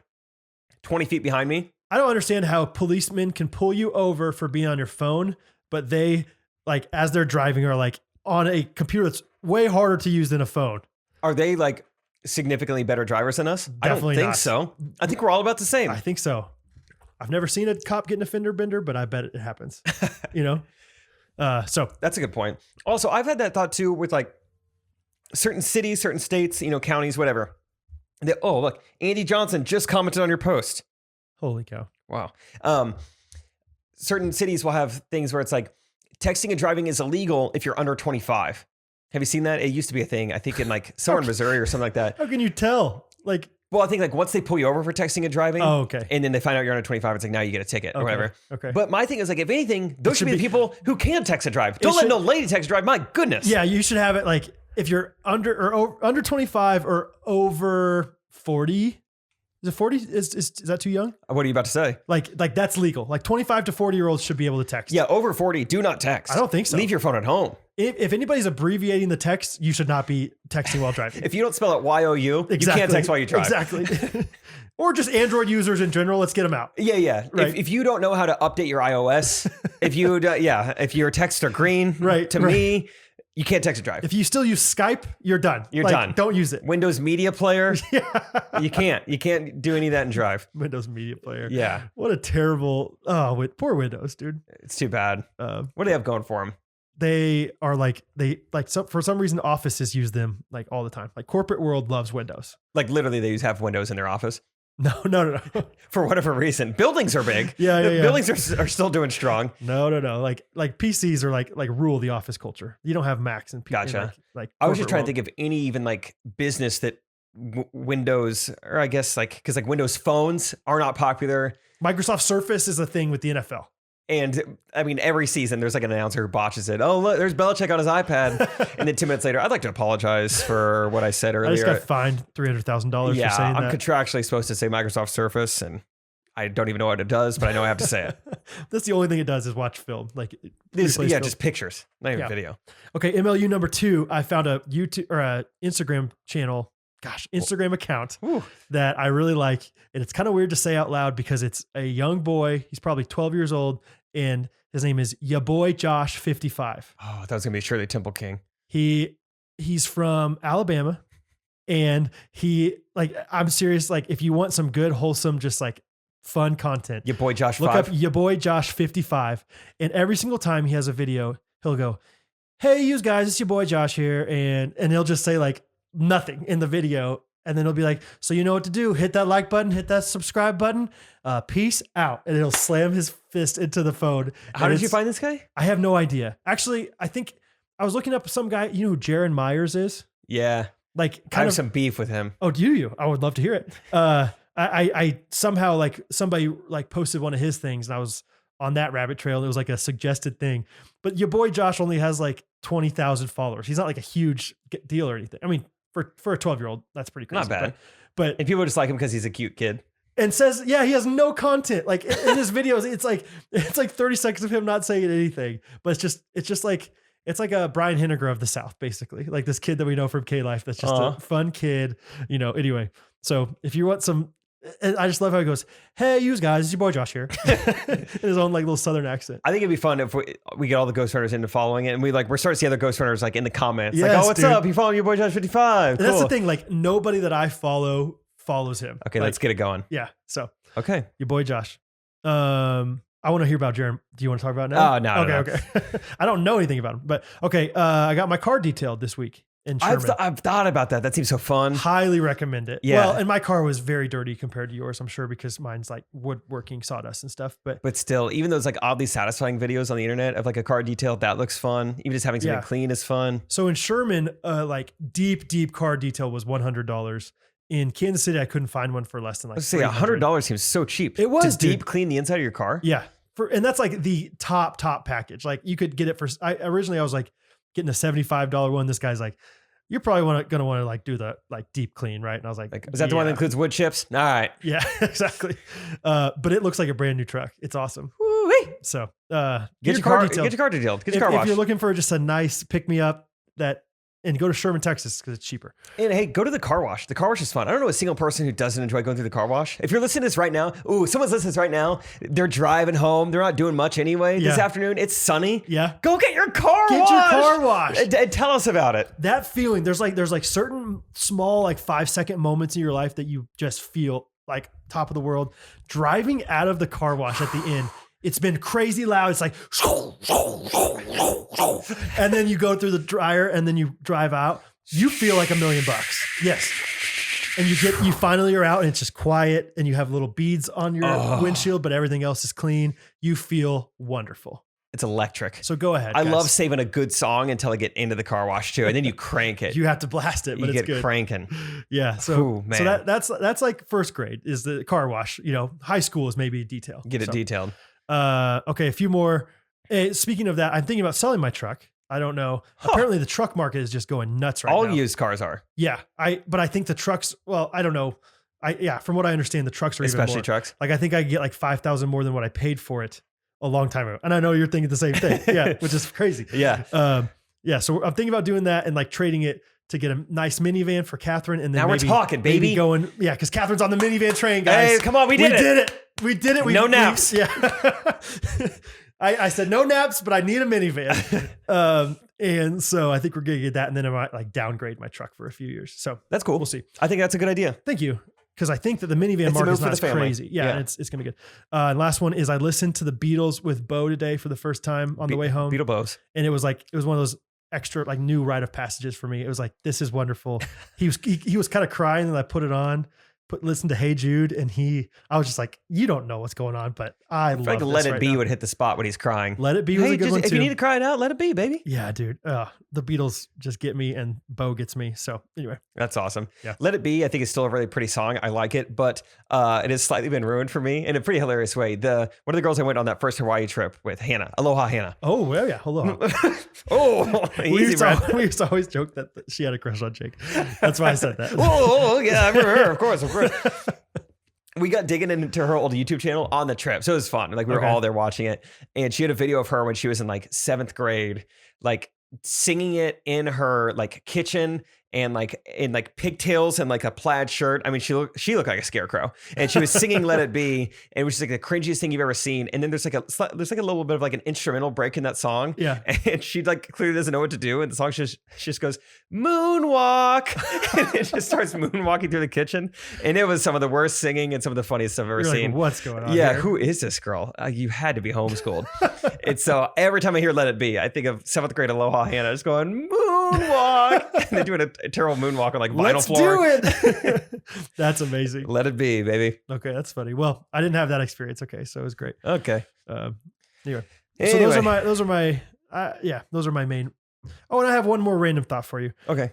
20 feet behind me. I don't understand how policemen can pull you over for being on your phone, but they like as they're driving are like on a computer that's way harder to use than a phone. Are they like significantly better drivers than us? Definitely I don't think not. so. I think we're all about the same. I think so. I've never seen a cop get in a fender bender, but I bet it happens. So That's a good point. Also, I've had that thought too with like certain cities, certain states, counties, whatever. Oh, look, Andy Johnson just commented on your post. Holy cow. Wow. Certain cities will have things where it's like texting and driving is illegal if you're under 25. Have you seen that? It used to be a thing, I think in like somewhere in Missouri or something like that. How can you tell? Like, well, I think like once they pull you over for texting and driving, okay. and then they find out you're under 25, it's like now you get a ticket or whatever. Okay. But my thing is like, if anything, those should be the people who can text and drive. Don't It let should- no lady text and drive. My goodness. Yeah, you should have it like if you're under 25 or over 40. Is it 40? Is that too young? What are you about to say? Like that's legal. Like 25 to 40-year-olds should be able to text. Yeah, over 40, do not text. I don't think so. Leave your phone at home. If anybody's abbreviating the text, you should not be texting while driving. If you don't spell it Y-O-U, you can't text while you drive. Exactly. Or just Android users in general. Let's get them out. Yeah. Right. If you don't know how to update your iOS, if your texts are green, Right. me, you can't text or drive. If you still use Skype, you're done. You're done. Don't use it. Windows Media Player, Yeah. you can't do any of that and drive. Windows Media Player. Yeah, What a terrible. Poor Windows, dude. it's too bad. What do they have going for them? They are for some reason offices use them like all the time. Like corporate world loves Windows. Like literally, they have Windows in their office No. for whatever reason. Buildings are big. Yeah. Buildings are still doing strong. No. Like PCs are like rule the office culture. You don't have Macs and PCs. Gotcha. Like I was just corporate trying world. to think of any even like business that Windows, or I guess like because like Windows phones are not popular. Microsoft Surface is a thing with the NFL. And I mean, every season there's like an announcer who botches it. Oh, look, there's Belichick on his iPad. And then 2 minutes later, I'd like to apologize for what I said I earlier. just got fined $300,000 yeah, for saying I'm that. contractually supposed to say Microsoft Surface, and I don't even know what it does, but I know I have to say it. That's the only thing it does is watch film. Like Just pictures, not even Yeah. video. Okay, MLU number 2. I found a YouTube or a Instagram channel. Instagram account Ooh. that I really like. And it's kind of weird to say out loud because it's a young boy. He's probably 12 years old. And his name is Ya Boy Josh 55. Oh, that was gonna be Shirley Temple King. He's from Alabama. And I'm serious. Like if you want some good, wholesome, just like fun content, Your boy Josh look 5. up Ya Boy Josh 55. And every single time he has a video, he'll go, "Hey, you guys, it's your boy Josh here." And he'll just say like nothing in the video. And then he'll be like, "So you know what to do. Hit that like button, hit that subscribe button. Peace out." And he'll slam his fist into the phone. How did you find this guy? I I have no idea. Actually, I think I was looking up some guy, you know who Jaron Myers is? Yeah, Like I kind have of some beef with him. Oh, do you? I would love to hear it. I somehow like somebody like posted one of his things and I was on that rabbit trail. It was like a suggested thing, but your boy Josh only has like 20,000 followers. He's not like a huge deal or anything. I mean, for a 12-year-old, that's pretty crazy. Not bad. But And people just like him because he's a cute kid. and says, yeah, he has no content. Like in his videos, it's like 30 seconds of him not saying anything, but it's just like, it's like a Brian Henniger of the South, basically. Like this kid that we know from K-Life. That's just a fun kid, anyway. So if you want some, I just love how he goes, "Hey, you guys, it's your boy Josh here." In his own like little Southern accent. I think it'd be fun if we get all the Ghostrunners into following it, and we're starting to see other Ghostrunners like in the comments. Like, Yes, "Oh, what's dude. up? You following your boy Josh 55? And that's the Cool." thing. Like nobody that I follow follows him. Okay, Like, let's get it going. Yeah. So Okay. your boy Josh. I want to hear about Jaron. Do you want to talk about it now? Oh, no. Okay. I don't know anything about him, but okay. I got my car detailed this week in Sherman. I've thought about that. That seems so fun. Highly recommend it. Yeah. Well, and my car was very dirty compared to yours, I'm sure, because mine's like woodworking sawdust and stuff. But Still, even those like oddly satisfying videos on the internet of like a car detail, that looks fun. Even just having something Yeah. clean is fun. so in Sherman, like deep car detail was $100. In Kansas City, I couldn't find one for less than like Let's say $300. $100 seems so cheap. It was, to deep dude. clean the inside of your car. Yeah. And that's like the top package. Like you could get it for, originally I was like getting a $75 one. This guy's like, "You're probably going to want to like do the like deep clean, right?" And I was like, Is that the one that includes wood chips? All right. Yeah, exactly. But it looks like a brand new truck. It's awesome. Woo-wee. So Get your car detailed. Get your car detailed. Get your car if washed. you're looking for just a nice pick me up, and go to Sherman, Texas, because it's cheaper. And hey, go to the car wash. The car wash is fun. I don't know a single person who doesn't enjoy going through the car wash. If you're listening to this right now, someone's listening to this right now. They're driving home. They're not doing much anyway. This Yeah. afternoon, it's sunny. Yeah. Go get your car Get washed. your car washed. And tell us about it. That feeling, there's like certain small like 5-second moments in your life that you just feel like top of the world. Driving out of the car wash at the end, it's been crazy loud. It's like, and then you go through the dryer and then you drive out. You feel like $1 million. Yes. and you finally are out and it's just quiet and you have little beads on your windshield, but everything else is clean. You feel wonderful. It's electric. So go ahead. I guys. love saving a good song until I get into the car wash too, and then you crank it. You have to blast it, but you it's get good. cranking. Yeah. So, Ooh, man. so that's like first grade is the car wash. High school is maybe detail. Get it detailed. Okay, a few more. Speaking of that, I'm thinking about selling my truck. I don't know. Apparently the truck market is just going nuts right now. All used cars are. Yeah. But I think the trucks, well, I don't know. From what I understand, the trucks are Especially even more. trucks. Like I think I get like 5,000 more than what I paid for it a long time ago. And I know you're thinking the same thing. Yeah. Which is crazy. Yeah. So I'm thinking about doing that and like trading it to get a nice minivan for Catherine. And then Now we're talking, baby. Going, because Catherine's on the minivan train, guys. Hey, come on. We did it. We did it. No naps. Yeah. I said no naps, but I need a minivan. And so I think we're going to get that. And then I might like downgrade my truck for a few years. So That's cool. we'll see. I think that's a good idea. Thank you. Because I think that the minivan It's a market move is for not the as family. crazy. Yeah, Yeah. and it's going to be good. And last one is I listened to the Beatles with Bo today for the first time on the way home. Beetle Bows. And it was one of those extra like new rite of passages for me. It was like, this is wonderful. He was kind of crying and I put it on, listen to Hey Jude. And I was just like, you don't know what's going on, but I love Like this Let It right Be now. would hit the spot when he's crying. Let It Be was a good one if too. you need to cry it out, let it be, baby. Yeah, dude. The Beatles just get me and Bo gets me. So anyway. That's awesome. Yeah. Let It Be, I think, is still a really pretty song. I like it, but it has slightly been ruined for me in a pretty hilarious way. One of the girls I went on that first Hawaii trip with, Hannah. Aloha, Hannah. Oh, well, yeah. Hold on. Easy, We used to always joke that she had a crush on Jake. That's why I said that. Yeah, I remember her, of course. We got digging into her old YouTube channel on the trip. So it was fun. Like we were all there watching it. And she had a video of her when she was in like 7th grade, like singing it in her like kitchen and like in like pigtails and like a plaid shirt. I mean, she looked like a scarecrow, and she was singing "Let It Be," and it was just like the cringiest thing you've ever seen. And then there's like a little bit of like an instrumental break in that song. Yeah. And she like clearly doesn't know what to do, and the song she just goes moonwalk, and it just starts moonwalking through the kitchen. And it was some of the worst singing and some of the funniest stuff I've ever You're seen. like, what's going on? Yeah, here? who is this girl? You had to be homeschooled. It's so every time I hear "Let It Be," I think of 7th grade Aloha Hannah just going moonwalk, and they're doing a terrible moonwalk on like vinyl Let's floor. do it. That's amazing. Let it be, baby. Okay, that's funny. Well, I didn't have that experience. Okay, so it was great. Okay. Anyway, so those are my main. Oh, and I have one more random thought for you. Okay.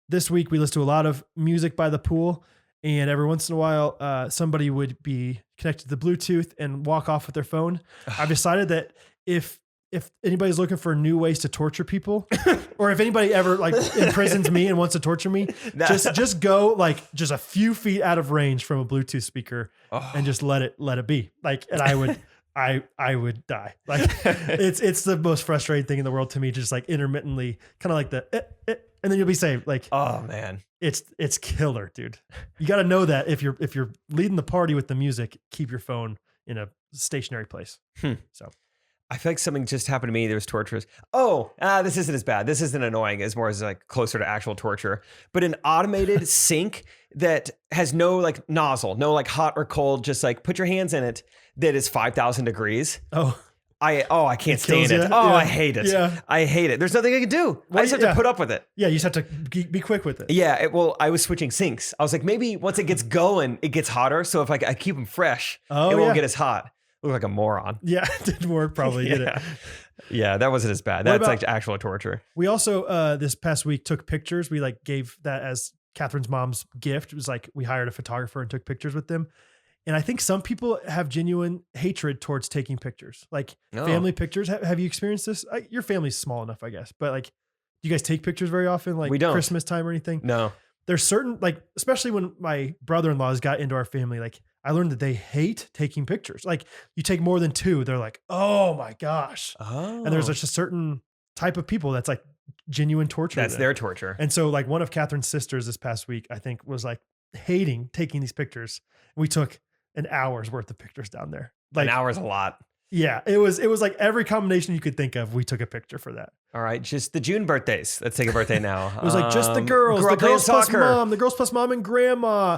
This week we listened to a lot of music by the pool, and every once in a while, somebody would be connected to the Bluetooth and walk off with their phone. I've decided that if anybody's looking for new ways to torture people, or if anybody ever like imprisons me and wants to torture me, just go like just a few feet out of range from a Bluetooth speaker and just let it be. Like, and I would die. Like it's the most frustrating thing in the world to me. Just like intermittently, kind of like and then you'll be saved. Like, oh man, it's killer, dude. You got to know that if you're leading the party with the music, keep your phone in a stationary place. So. I feel like something just happened to me. There was torturous. This isn't as bad. This isn't annoying. It's more as like closer to actual torture. But an automated sink that has no like nozzle, no like hot or cold, just like put your hands in it. That is 5,000 degrees. I can't stand it. I hate it. Yeah. I hate it. There's nothing I can do. I just have to put up with it. Yeah, you just have to be quick with it. Yeah. I was switching sinks. I was like, maybe once it gets going, it gets hotter. So if I keep them fresh, it won't get as hot. Look like a moron. Yeah, it did work. Probably did it. Yeah, that wasn't as bad. That's like actual torture. We also this past week took pictures. We like gave that as Catherine's mom's gift. It was like we hired a photographer and took pictures with them. And I think some people have genuine hatred towards taking pictures, like family pictures. Have you experienced this? Your family's small enough, I guess. But like, do you guys take pictures very often? Like we don't. Christmas time or anything? No. There's certain, like, especially when my brother-in-laws got into our family, like I learned that they hate taking pictures. Like you take more than 2, they're like, oh my gosh. Oh. And there's just a certain type of people that's like genuine torture. That's their torture. And so like one of Catherine's sisters this past week, I think was like hating taking these pictures. We took an hour's worth of pictures down there. Like an hour's a lot. Yeah. It was like every combination you could think of. We took a picture for that. All right. Just the June birthdays. Let's take a birthday now. It was like just the girls plus mom, the girls plus mom and grandma,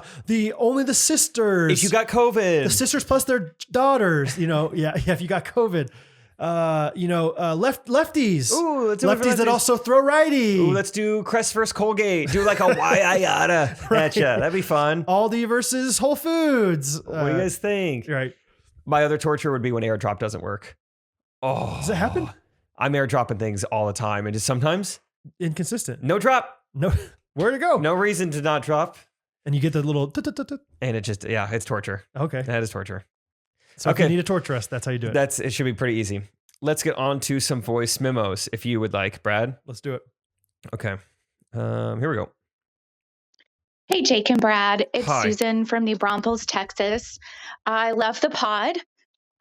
only the sisters. If you got COVID, the sisters plus their daughters, if you got COVID. Lefties. Ooh, let's do it for lefties that lefties. also throw righty. Ooh, let's do Crest versus Colgate. Do like a why I gotta. Right. Gotcha. That'd be fun. Aldi versus Whole Foods. What do you guys think? Right. My other torture would be when airdrop doesn't work. Oh, Does it happen? I'm airdropping things all the time, and just sometimes Inconsistent. no drop, No. Where to go? no reason to not drop, And you get the little. tut-tut-tut-tut. and it just it's torture. Okay. That is torture. So if Okay. you need to torture us, that's how you do it. It should be pretty easy. Let's get on to some voice memos if you would like, Brad. Let's do it. Okay. Here we go. Hey, Jake and Brad. It's Hi. Susan from New Braunfels, Texas. I love the pod.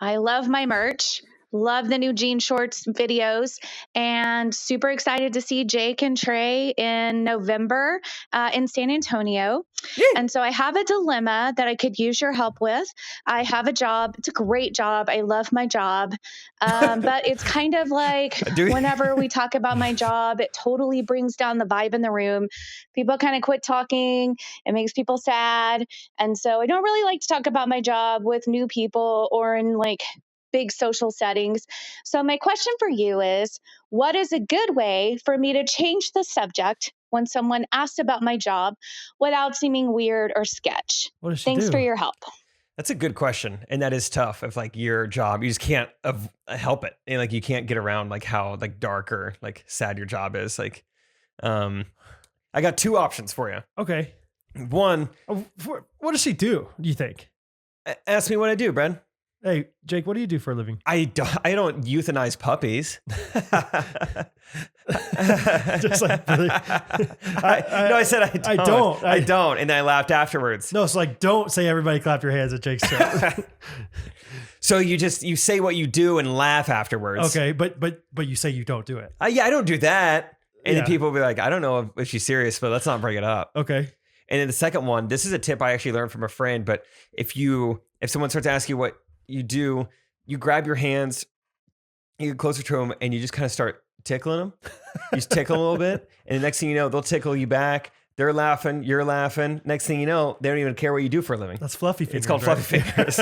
I love my merch. Love the new Jean Shorts videos, and super excited to see Jake and Trey in November in San Antonio. Yay. And so I have a dilemma that I could use your help with. I have a job. It's a great job. I love my job. But it's kind of like whenever we talk about my job, it totally brings down the vibe in the room. People kind of quit talking. It makes people sad. And so I don't really like to talk about my job with new people or in like big social settings. So my question for you is, what is a good way for me to change the subject when someone asks about my job without seeming weird or sketch? What does she Thanks do? for your help. That's a good question, and that is tough. If like your job, you just can't help it, and like you can't get around like how like dark or like sad your job is. Like, I got two options for you. Okay. One, What does she do you think? ask me what I do, Brad. Hey, Jake, what do you do for a living? I don't euthanize puppies. Just like really, I said I don't. I don't, and then I laughed afterwards. No, it's like don't say everybody clap your hands at Jake's show. So you say what you do and laugh afterwards. Okay, but you say you don't do it. Yeah, I don't do that. And Yeah. then people will be like, I don't know if she's serious, but let's not bring it up. Okay. And then the second one, this is a tip I actually learned from a friend, but if someone starts to ask you what you do, you grab your hands, you get closer to them, and you just kind of start tickling them. You just tickle them a little bit, and the next thing you know, they'll tickle you back. They're laughing, you're laughing. Next thing you know, they don't even care what you do for a living. That's fluffy fingers. It's called right? fluffy fingers.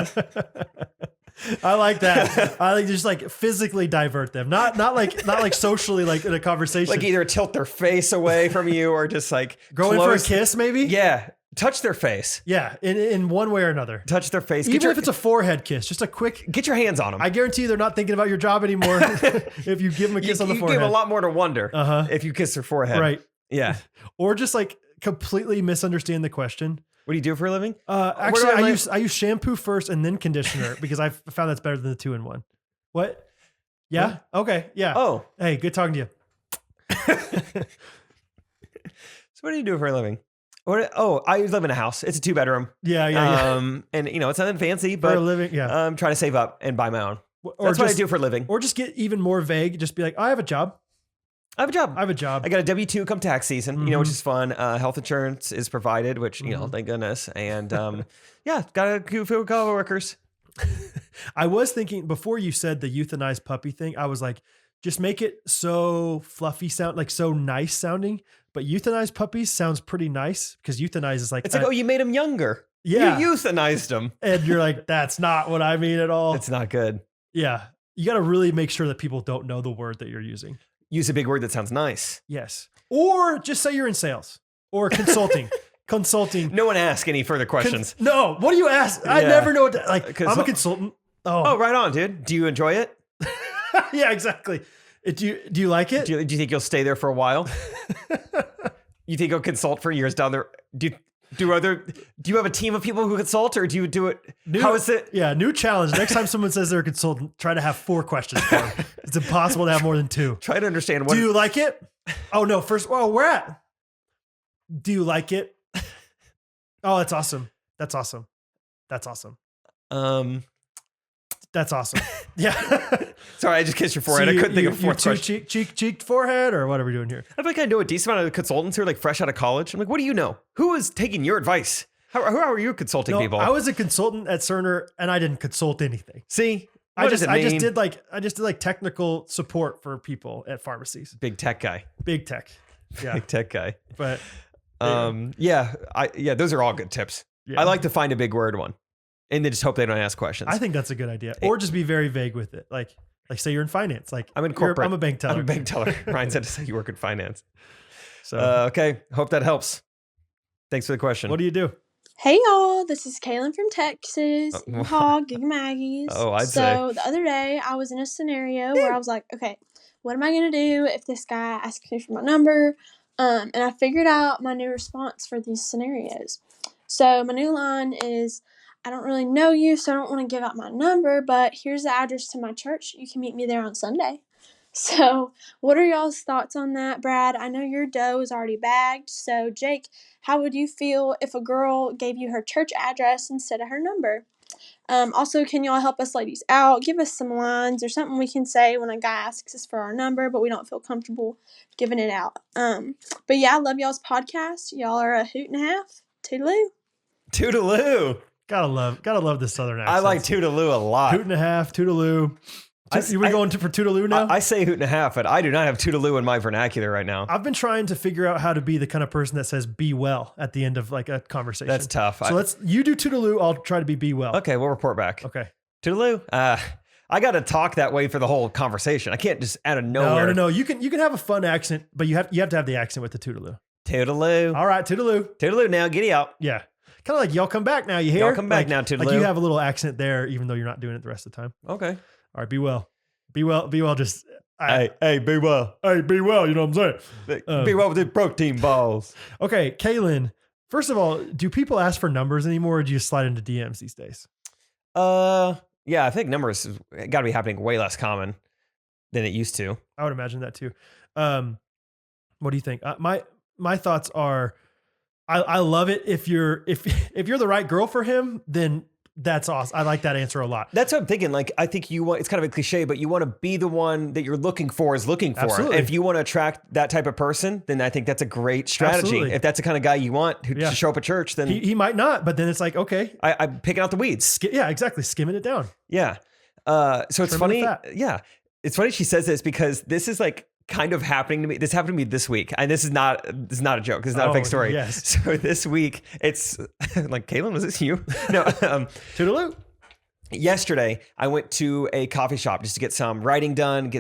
I like that. I like just like physically divert them, not like socially, like in a conversation. Like either tilt their face away from you or just like go in for a kiss, maybe. Yeah, touch their face. Yeah, in one way or another. Touch their face. Even if it's a forehead kiss, just a quick. Get your hands on them. I guarantee you they're not thinking about your job anymore if you give them a kiss on the you forehead. give a lot more to wonder if you kiss their forehead. Right. Yeah. Or just like completely misunderstand the question. What do you do for a living? Actually, I use shampoo first and then conditioner because I've found that's better than the 2-in-1. What? Yeah. What? Okay. Yeah. Oh. Hey, good talking to you. So what do you do for a living? I live in a house. It's a 2-bedroom. Yeah. And it's nothing fancy, For but a living. Yeah. I'm trying to save up and buy my own. Or That's what I just- do for a living. Or just get even more vague. Just be like, I have a job. I have a job. I have a job. I got a W-2 come tax season, which is fun. Health insurance is provided, which, thank goodness. And got a few coworkers. I was thinking before you said the euthanized puppy thing, I was like, just make it so fluffy sound, like so nice sounding. But euthanized puppies sounds pretty nice because euthanize is like, It's like, you made them younger. Yeah. You euthanized them. And you're like, that's not what I mean at all. It's not good. Yeah. You got to really make sure that people don't know the word that you're using. Use a big word that sounds nice. Yes. Or just say you're in sales or consulting. Consulting. No one ask any further questions. No. What do you ask? I Yeah. never know what to, like, I'm a consultant. Oh, right on, dude. Do you enjoy it? Yeah, exactly. Do you like it? Do you think you'll stay there for a while? You think you'll consult for years down there? Do you have a team of people who consult, or do you do it? How is it? Yeah, new challenge. Next time someone says they're a consultant, try to have 4 questions for them. It's impossible to have more than 2. Try to understand what. Do you like it? Oh no, first, where at? Do you like it? Oh, that's awesome. That's awesome. That's awesome. That's awesome. Yeah. Sorry, I just kissed your forehead. I couldn't think of a fourth question. Cheeked forehead, or what are we doing here? I feel like I know a decent amount of consultants who are like fresh out of college. I'm like, what do you know? Who is taking your advice? How are you consulting No, people? I was a consultant at Cerner, and I didn't consult anything. See, I what just does it mean? did like technical support for people at pharmacies. Big tech guy. Big tech. Yeah. Big tech guy. But those are all good tips. yeah. I like to find a big word one, and then just hope they don't ask questions. I think that's a good idea. Or just be very vague with it. Like, Like say you're in finance. Like I'm in corporate. I'm a bank teller. I'm a bank teller. Ryan said to say you work in finance. So okay. Hope that helps. Thanks for the question. what do you do? Hey y'all, this is Kaylin from Texas. Hog, Gig Maggie's. I'd say. So the other day I was in a scenario where I was like, okay, what am I gonna do if this guy asks me for my number? And I figured out my new response for these scenarios. So my new line is, I don't really know you, so I don't want to give out my number, but here's the address to my church. You can meet me there on Sunday. So what are y'all's thoughts on that, Brad? I know your dough is already bagged. So Jake, how would you feel if a girl gave you her church address instead of her number? Also, can y'all help us ladies out? Give us some lines or something we can say when a guy asks us for our number, but we don't feel comfortable giving it out. But yeah, I love y'all's podcast. Y'all are a hoot and a half. Toodaloo. Toodaloo. Gotta love the Southern accent. I like Toodaloo a lot. Hoot and a half, Toodaloo. Are we going for Toodaloo now? I say hoot and a half, but I do not have Toodaloo in my vernacular right now. I've been trying to figure out how to be the kind of person that says "be well" at the end of like a conversation. That's tough. So you do Toodaloo. I'll try to be well. Okay, we'll report back. Okay. Toodaloo. I got to talk that way for the whole conversation. I can't just out of nowhere. No. You can have a fun accent, but you have to have the accent with the Toodaloo. Toodaloo. All right, Toodaloo. Toodaloo now. Giddy out. Yeah. Kind of like y'all come back now. You hear? Y'all come back now, Toodaloo. Like you have a little accent there, even though you're not doing it the rest of the time. Okay. All right, be well. Be well. Just hey, be well. Hey, be well. You know what I'm saying? Be well with the protein balls. Okay, Kaylin. First of all, do people ask for numbers anymore, or do you slide into DMs these days? Yeah, I think numbers got to be happening way less common than it used to. I would imagine that too. What do you think? My thoughts are, I love it if you're the right girl for him, then that's awesome. I like that answer a lot. That's what I'm thinking. Like, I think it's kind of a cliche, but you want to be the one that you're looking for is looking for. Absolutely. If you want to attract that type of person, then I think that's a great strategy. Absolutely. If that's the kind of guy you want to show up at church, then he might not, but then it's like, okay. I'm picking out the weeds. Yeah, exactly. Skimming it down. Yeah. So it's funny. Yeah. It's funny she says this because this is like kind of happening to me. This happened to me this week. And this is not a joke. This is not a fake story. Yes. So this week it's like, Kaylin, was this you? No. Toodaloo. Yesterday, I went to a coffee shop just to get some writing done.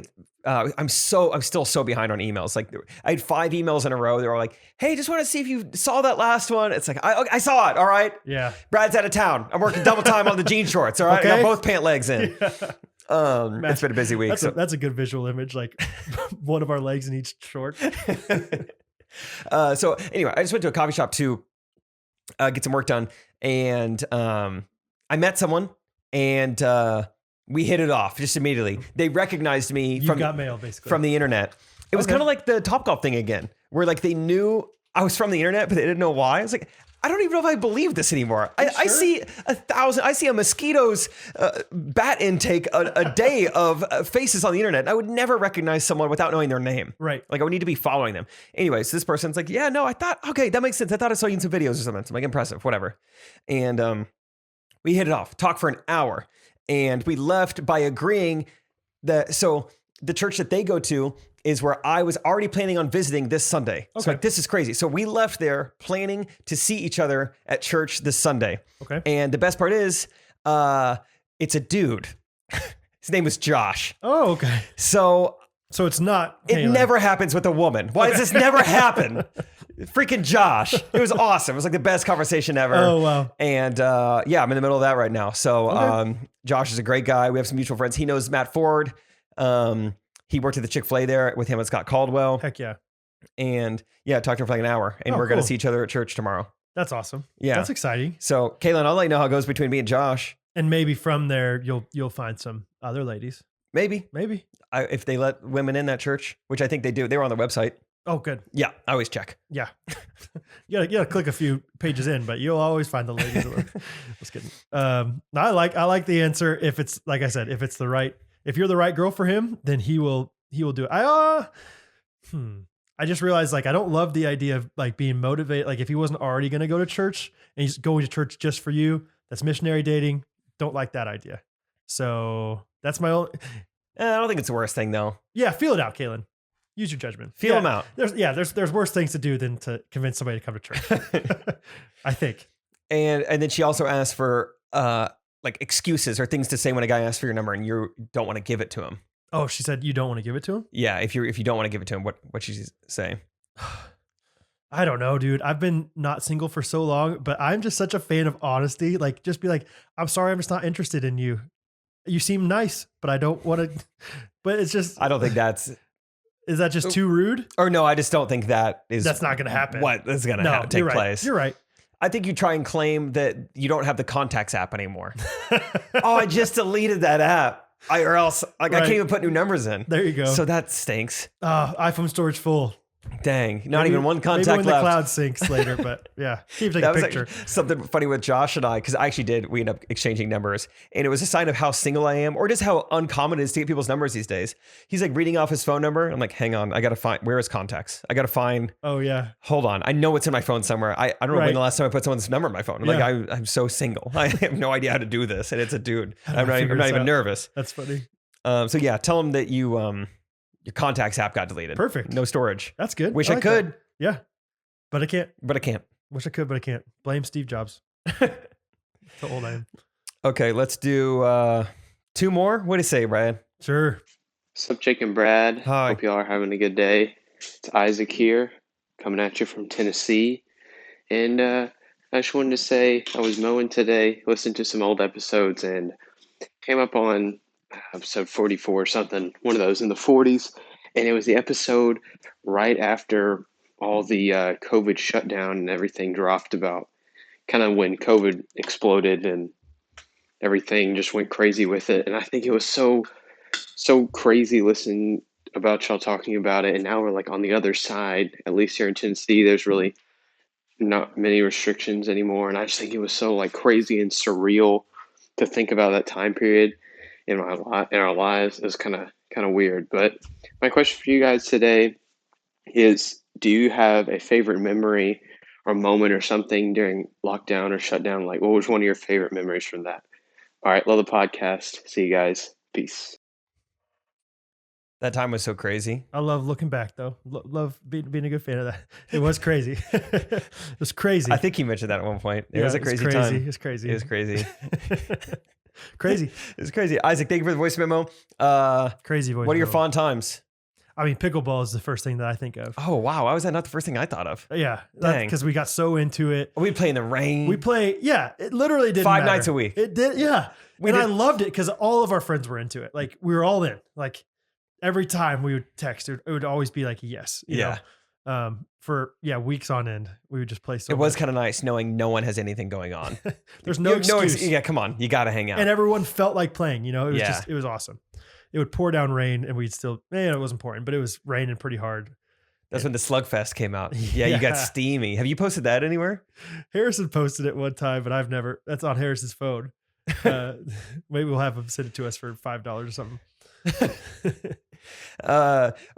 I'm still so behind on emails. Like I had 5 emails in a row. They were like, "Hey, just want to see if you saw that last one." It's like I saw it. All right. Yeah. Brad's out of town. I'm working double time on the jean shorts. All right. Okay. I got both pant legs in. Yeah. It's been a busy week. That's a good visual image. Like one of our legs in each short. So anyway, I just went to a coffee shop to get some work done, and I met someone. And we hit it off just immediately. They recognized me from the internet. It was kind of like the Topgolf thing again, where like they knew I was from the internet, but they didn't know why. I was like, I don't even know if I believe this anymore. I see a mosquito's bat intake a day of faces on the internet. And I would never recognize someone without knowing their name. Right. Like I would need to be following them. Anyway, so this person's like, yeah, no, I thought, okay, that makes sense. I thought I saw you in some videos or something. So I'm like, impressive, whatever. And we hit it off, talked for an hour, and we left by agreeing so the church that they go to is where I was already planning on visiting this Sunday. Okay. So like, this is crazy. So we left there planning to see each other at church this Sunday. Okay. And the best part is, it's a dude. His name was Josh. Oh, okay. So it's not. It never happens with a woman. Why does this never happen? Freaking Josh. It was awesome. It was like the best conversation ever. Oh, wow. And yeah, I'm in the middle of that right now. So Josh is a great guy. We have some mutual friends. He knows Matt Ford. He worked at the Chick-fil-A there with him and Scott Caldwell. Heck yeah. And yeah, talked to him for like an hour. And we're going to see each other at church tomorrow. That's awesome. Yeah. That's exciting. So Kaylin, I'll let you know how it goes between me and Josh. And maybe from there, you'll find some other ladies. Maybe. If they let women in that church, which I think they do. They were on the website. Oh, good. Yeah, I always check. Yeah. you gotta click a few pages in, but you'll always find the ladies. Just kidding. I like the answer. If it's, like I said, if you're the right girl for him, then he will do it. I just realized, like, I don't love the idea of like being motivated. Like if he wasn't already going to go to church and he's going to church just for you, that's missionary dating. Don't like that idea. So that's my own. I don't think it's the worst thing though. Yeah. Feel it out, Kaylin. Use your judgment. Feel them out. There's worse things to do than to convince somebody to come to church. I think. And then she also asked for like excuses or things to say when a guy asks for your number and you don't want to give it to him. Oh, she said you don't want to give it to him? Yeah, if you don't want to give it to him, what should she say? I don't know, dude. I've been not single for so long, but I'm just such a fan of honesty. Like, just be like, I'm sorry, I'm just not interested in you. You seem nice, but I don't want to. But it's just. I don't think that's. Is that just too rude? Or no, I just don't think that is. That's not going to happen. What is going to take place? You're right. I think you try and claim that you don't have the contacts app anymore. Oh, I just deleted that app. Or else I can't even put new numbers in. There you go. So that stinks. iPhone storage full. Dang, not even one contact maybe when left. the cloud syncs later, but yeah, keep taking a picture. Something funny with Josh and I, because I actually did. We ended up exchanging numbers, and it was a sign of how single I am, or just how uncommon it is to get people's numbers these days. He's like reading off his phone number. I'm like, hang on, I gotta find where his contacts. I gotta find. Oh yeah. Hold on, I know it's in my phone somewhere. I don't know when the last time I put someone's number in my phone. I'm like, I'm so single. I have no idea how to do this, and it's a dude. I'm not even nervous. That's funny. So yeah, tell him that you your contacts app got deleted. Perfect. No storage. That's good. Wish I could. That. Yeah. But I can't. Wish I could, but I can't. Blame Steve Jobs. That's how old I am. Okay, let's do 2 more. What do you say, Brian? Sure. What's up, Jake and Brad? Hi. Hope y'all are having a good day. It's Isaac here, coming at you from Tennessee. And I just wanted to say I was mowing today, listened to some old episodes, and came up on episode 44 or something, one of those in the 40s. And it was the episode right after all the COVID shutdown and everything dropped, about kind of when COVID exploded and everything just went crazy with it. And I think it was so crazy listening about y'all talking about it. And now we're like on the other side, at least here in Tennessee, there's really not many restrictions anymore. And I just think it was so like crazy and surreal to think about that time period in our lives. It was kind of weird. But my question for you guys today is, do you have a favorite memory or moment or something during lockdown or shutdown? Like, what was one of your favorite memories from that? All right, love the podcast. See you guys. Peace. That time was so crazy. I love looking back, though. Love being a good fan of that. It was crazy. It was crazy. I think he mentioned that at one point. It was a crazy time. It was crazy. It was crazy. Crazy. It was crazy. Isaac, thank you for the voice memo. Crazy voice. What are your memo. fond times? I mean, pickleball is the first thing that I think of. Oh, wow. Why was that not the first thing I thought of? Yeah. Dang. Because we got so into it. We play in the rain. It literally didn't 5 matter. nights a week. It did, yeah. I loved it because all of our friends were into it. Like, we were all in. Like, every time we would text, it would always be like a yes. You know? For weeks on end, we would just play so It was kind of nice knowing no one has anything going on. There's no excuse. Yeah, come on. You got to hang out. And everyone felt like playing, you know? It was it was awesome. It would pour down rain and we'd still, it wasn't pouring, but it was raining pretty hard. That's when the Slugfest came out. Yeah, you got steamy. Have you posted that anywhere? Harrison posted it one time, but I've never, that's on Harrison's phone. Maybe we'll have him send it to us for $5 or something.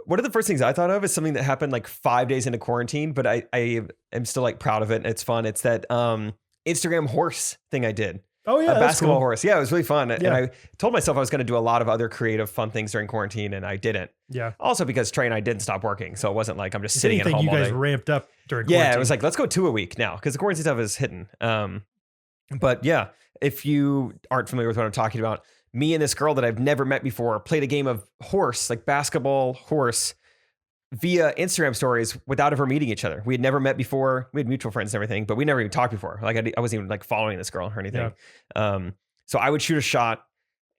One of the first things I thought of is something that happened like 5 days into quarantine, but I am still like proud of it and it's fun. It's that Instagram horse thing I did. Oh yeah, a basketball cool. horse. Yeah, it was really fun. Yeah. And I told myself I was going to do a lot of other creative fun things during quarantine, and I didn't. Yeah. Also because Trey and I didn't stop working, so it wasn't like I'm just sitting at home you all guys day. ramped up during quarantine. Yeah, it was like, let's go 2 a week now because the quarantine stuff is hitting. But yeah, if you aren't familiar with what I'm talking about, me and this girl that I've never met before played a game of horse, like basketball horse, via Instagram stories without ever meeting each other. We had never met before. We had mutual friends and everything, but we never even talked before. Like I wasn't even like following this girl or anything. Yeah. So I would shoot a shot,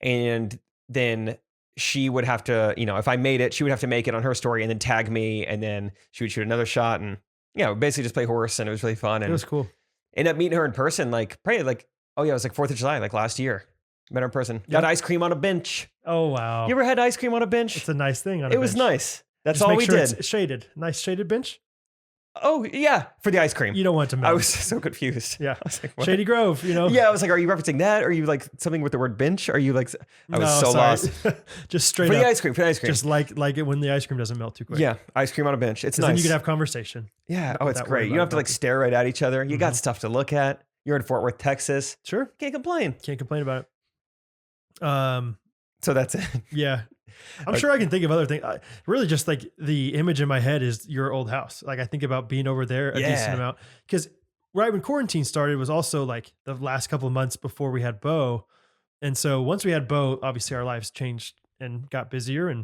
and then she would have to, if I made it, she would have to make it on her story and then tag me, and then she would shoot another shot, and we basically just play horse, and it was really fun. And it was cool. Ended up meeting her in person, like probably like, it was like 4th of July, like last year. Met her in person. Got ice cream on a bench. Oh wow! You ever had ice cream on a bench? It's a nice thing. It was nice. That's all we did. It's shaded. Nice shaded bench. Oh yeah, for the ice cream. You don't want to melt. I was so confused. Yeah, I was like, what? Shady Grove. Yeah, I was like, are you referencing that? Are you like something with the word bench? Are you like? I was so lost. Just straight for up. the ice cream. For the ice cream. Just like it when the ice cream doesn't melt too quick. Yeah, ice cream on a bench. It's nice. Then you can have conversation. Yeah. Oh, it's great. You don't have to like stare right at each other. You got stuff to look at. You're in Fort Worth, Texas. Sure. Can't complain. Can't complain about it. So that's it. Yeah. I'm sure I can think of other things. Really just like the image in my head is your old house. Like I think about being over there a decent amount, because right when quarantine started was also like the last couple of months before we had Bo. And so once we had Bo, obviously our lives changed and got busier.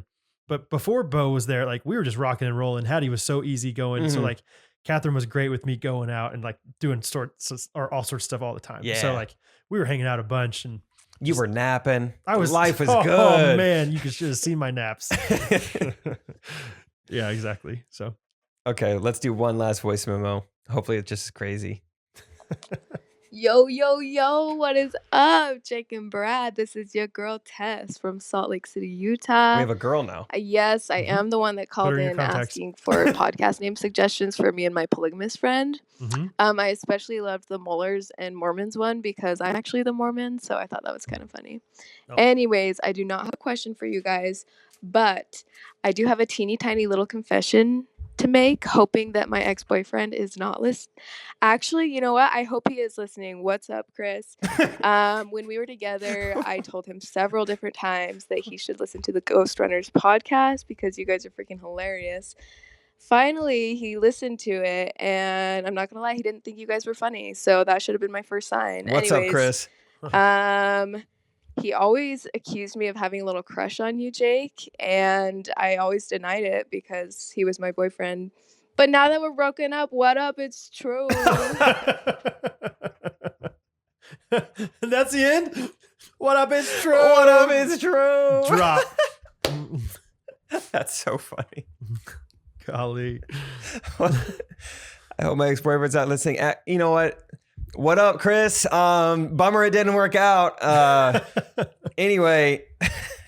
But before Bo was there, like we were just rocking and rolling. Hattie was so easy going. So like Catherine was great with me going out and like doing all sorts of stuff all the time. Yeah. So like we were hanging out a bunch and you were napping. Life was oh, good. Oh man, you should have seen my naps. Yeah, exactly. So okay, let's do one last voice memo. Hopefully it's just as crazy. Yo, yo, yo, what is up, Jake and Brad? This is your girl Tess from Salt Lake City, Utah. We have a girl now. Yes, I am the one that called in asking for podcast name suggestions for me and my polygamous friend. I especially loved the Mullers and Mormons one because I'm actually the Mormon, so I thought that was kind of funny. Oh. Anyways, I do not have a question for you guys, but I do have a teeny tiny little confession to make, hoping that my ex-boyfriend is not listening. Actually, you know what? I hope he is listening. What's up, Chris? When we were together, I told him several different times that he should listen to the Ghostrunners podcast because you guys are freaking hilarious. Finally, he listened to it, and I'm not gonna lie, he didn't think you guys were funny. So that should have been my first sign. What's up, Chris? He always accused me of having a little crush on you, Jake, and I always denied it because he was my boyfriend. But now that we're broken up, what up? It's true. That's the end? What up? It's true. What up? It's true. Drop. That's so funny. Golly. I hope my ex-boyfriend's not listening. You know what? What up, Chris? Bummer it didn't work out. Anyway.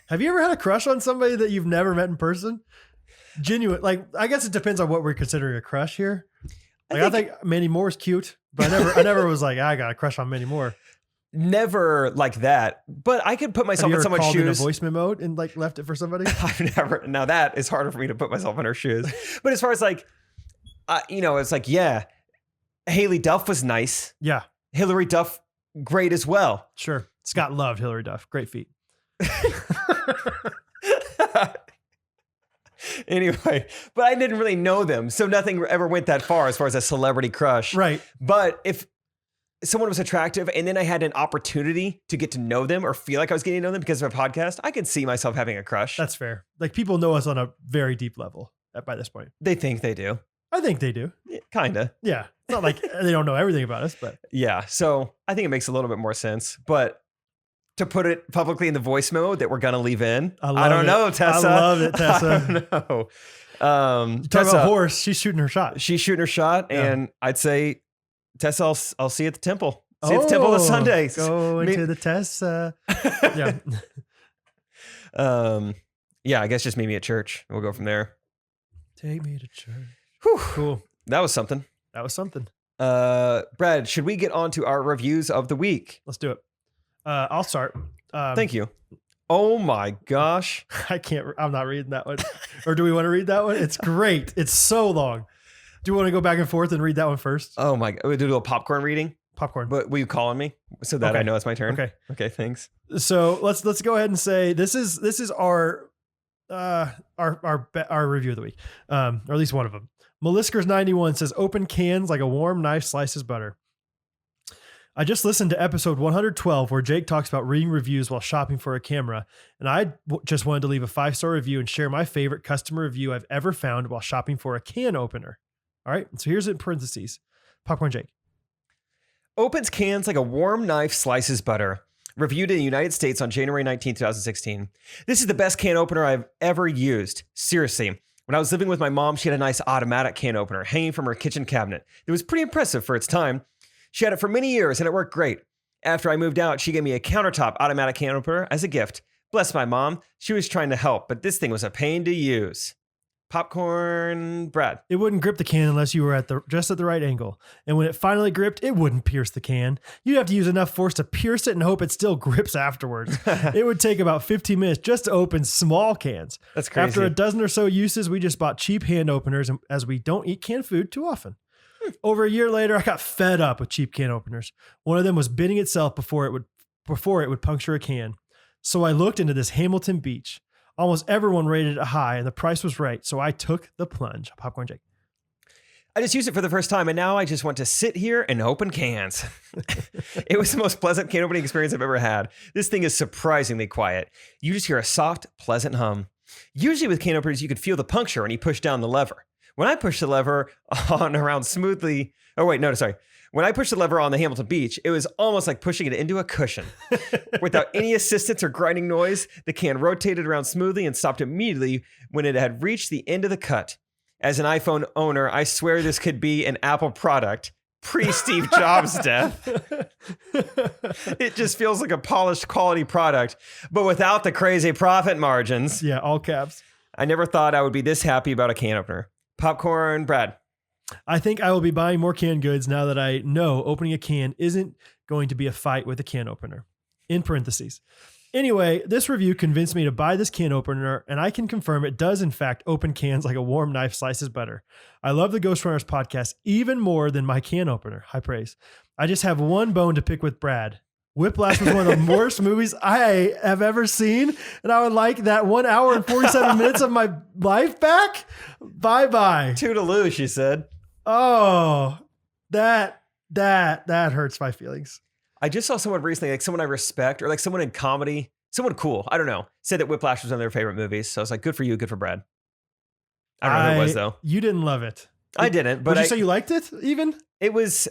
Have you ever had a crush on somebody that you've never met in person? Genuine. Like, I guess it depends on what we're considering a crush here. Like, I think Mandy Moore's cute, but I never was like, I got a crush on Mandy Moore. Never like that, but I could put myself in someone's shoes. In a voice memo and like left it for somebody? I've never. Now that is harder for me to put myself in her shoes. But as far as like, it's like, yeah, Haley Duff was nice. Yeah. Hillary Duff, great as well. Sure. Scott loved Hillary Duff. Great feet. Anyway, but I didn't really know them. So nothing ever went that far as a celebrity crush. Right. But if someone was attractive and then I had an opportunity to get to know them or feel like I was getting to know them because of a podcast, I could see myself having a crush. That's fair. Like people know us on a very deep level by this point. They think they do. I think they do. Yeah, kinda. Yeah. It's not like they don't know everything about us, but. Yeah. So I think it makes a little bit more sense. But to put it publicly in the voice memo that we're going to leave in, I don't know, Tessa. I love it, Tessa. I don't know. Talk about horse. She's shooting her shot. Yeah. And I'd say, Tessa, I'll see you at the temple. See you at the temple this Sunday. Go into the Tessa. Yeah. Yeah, I guess just meet me at church. We'll go from there. Take me to church. Whew. Cool. That was something. Brad, should we get on to our reviews of the week? Let's do it. I'll start. Thank you. Oh my gosh. I'm not reading that one. Or do we want to read that one? It's great. It's so long. Do you want to go back and forth and read that one first? Oh my God. We do a popcorn reading? Popcorn. But will you call on me so that I know it's my turn? Okay, thanks. So let's go ahead and say this is our review of the week. Or at least one of them. Meliskers91 says, open cans like a warm knife slices butter. I just listened to episode 112 where Jake talks about reading reviews while shopping for a camera. And I just wanted to leave a 5-star review and share my favorite customer review I've ever found while shopping for a can opener. All right. So here's it in parentheses. Popcorn Jake. Opens cans like a warm knife slices butter. Reviewed in the United States on January 19, 2016. This is the best can opener I've ever used. Seriously. When I was living with my mom, she had a nice automatic can opener hanging from her kitchen cabinet. It was pretty impressive for its time. She had it for many years and it worked great. After I moved out, she gave me a countertop automatic can opener as a gift. Bless my mom. She was trying to help, but this thing was a pain to use. Popcorn Brad. It wouldn't grip the can unless you were just at the right angle. And when it finally gripped, it wouldn't pierce the can. You'd have to use enough force to pierce it and hope it still grips afterwards. It would take about 15 minutes just to open small cans. That's crazy. After a dozen or so uses, we just bought cheap hand openers as we don't eat canned food too often. Over a year later, I got fed up with cheap can openers. One of them was bending itself before it would puncture a can. So I looked into this Hamilton Beach. Almost everyone rated it high and the price was right. So I took the plunge. Popcorn Jake. I just used it for the first time, and now I just want to sit here and open cans. It was the most pleasant can opening experience I've ever had. This thing is surprisingly quiet. You just hear a soft, pleasant hum. Usually with can openers, you could feel the puncture when you push down the lever. When I push the lever on around smoothly, when I pushed the lever on the Hamilton Beach, it was almost like pushing it into a cushion. Without any assistance or grinding noise, the can rotated around smoothly and stopped immediately when it had reached the end of the cut. As an iPhone owner, I swear this could be an Apple product pre-Steve Jobs' death. It just feels like a polished quality product, but without the crazy profit margins. Yeah, all caps. I never thought I would be this happy about a can opener. Popcorn, Brad. I think I will be buying more canned goods now that I know opening a can isn't going to be a fight with a can opener. In parentheses. Anyway, this review convinced me to buy this can opener, and I can confirm it does in fact open cans like a warm knife slices butter. I love the Ghostrunners podcast even more than my can opener. High praise. I just have one bone to pick with Brad. Whiplash was one of the worst movies I have ever seen, and I would like that 1 hour and 47 minutes of my life back. Bye-bye. Toodaloo, she said. Oh, that hurts my feelings. I just saw someone recently, like someone I respect, or like someone in comedy, someone cool, I don't know, said that Whiplash was one of their favorite movies. So I was like, good for you, good for Brad. I don't know who it was, though. You didn't love it. I didn't, but Would you say you liked it, even? It was...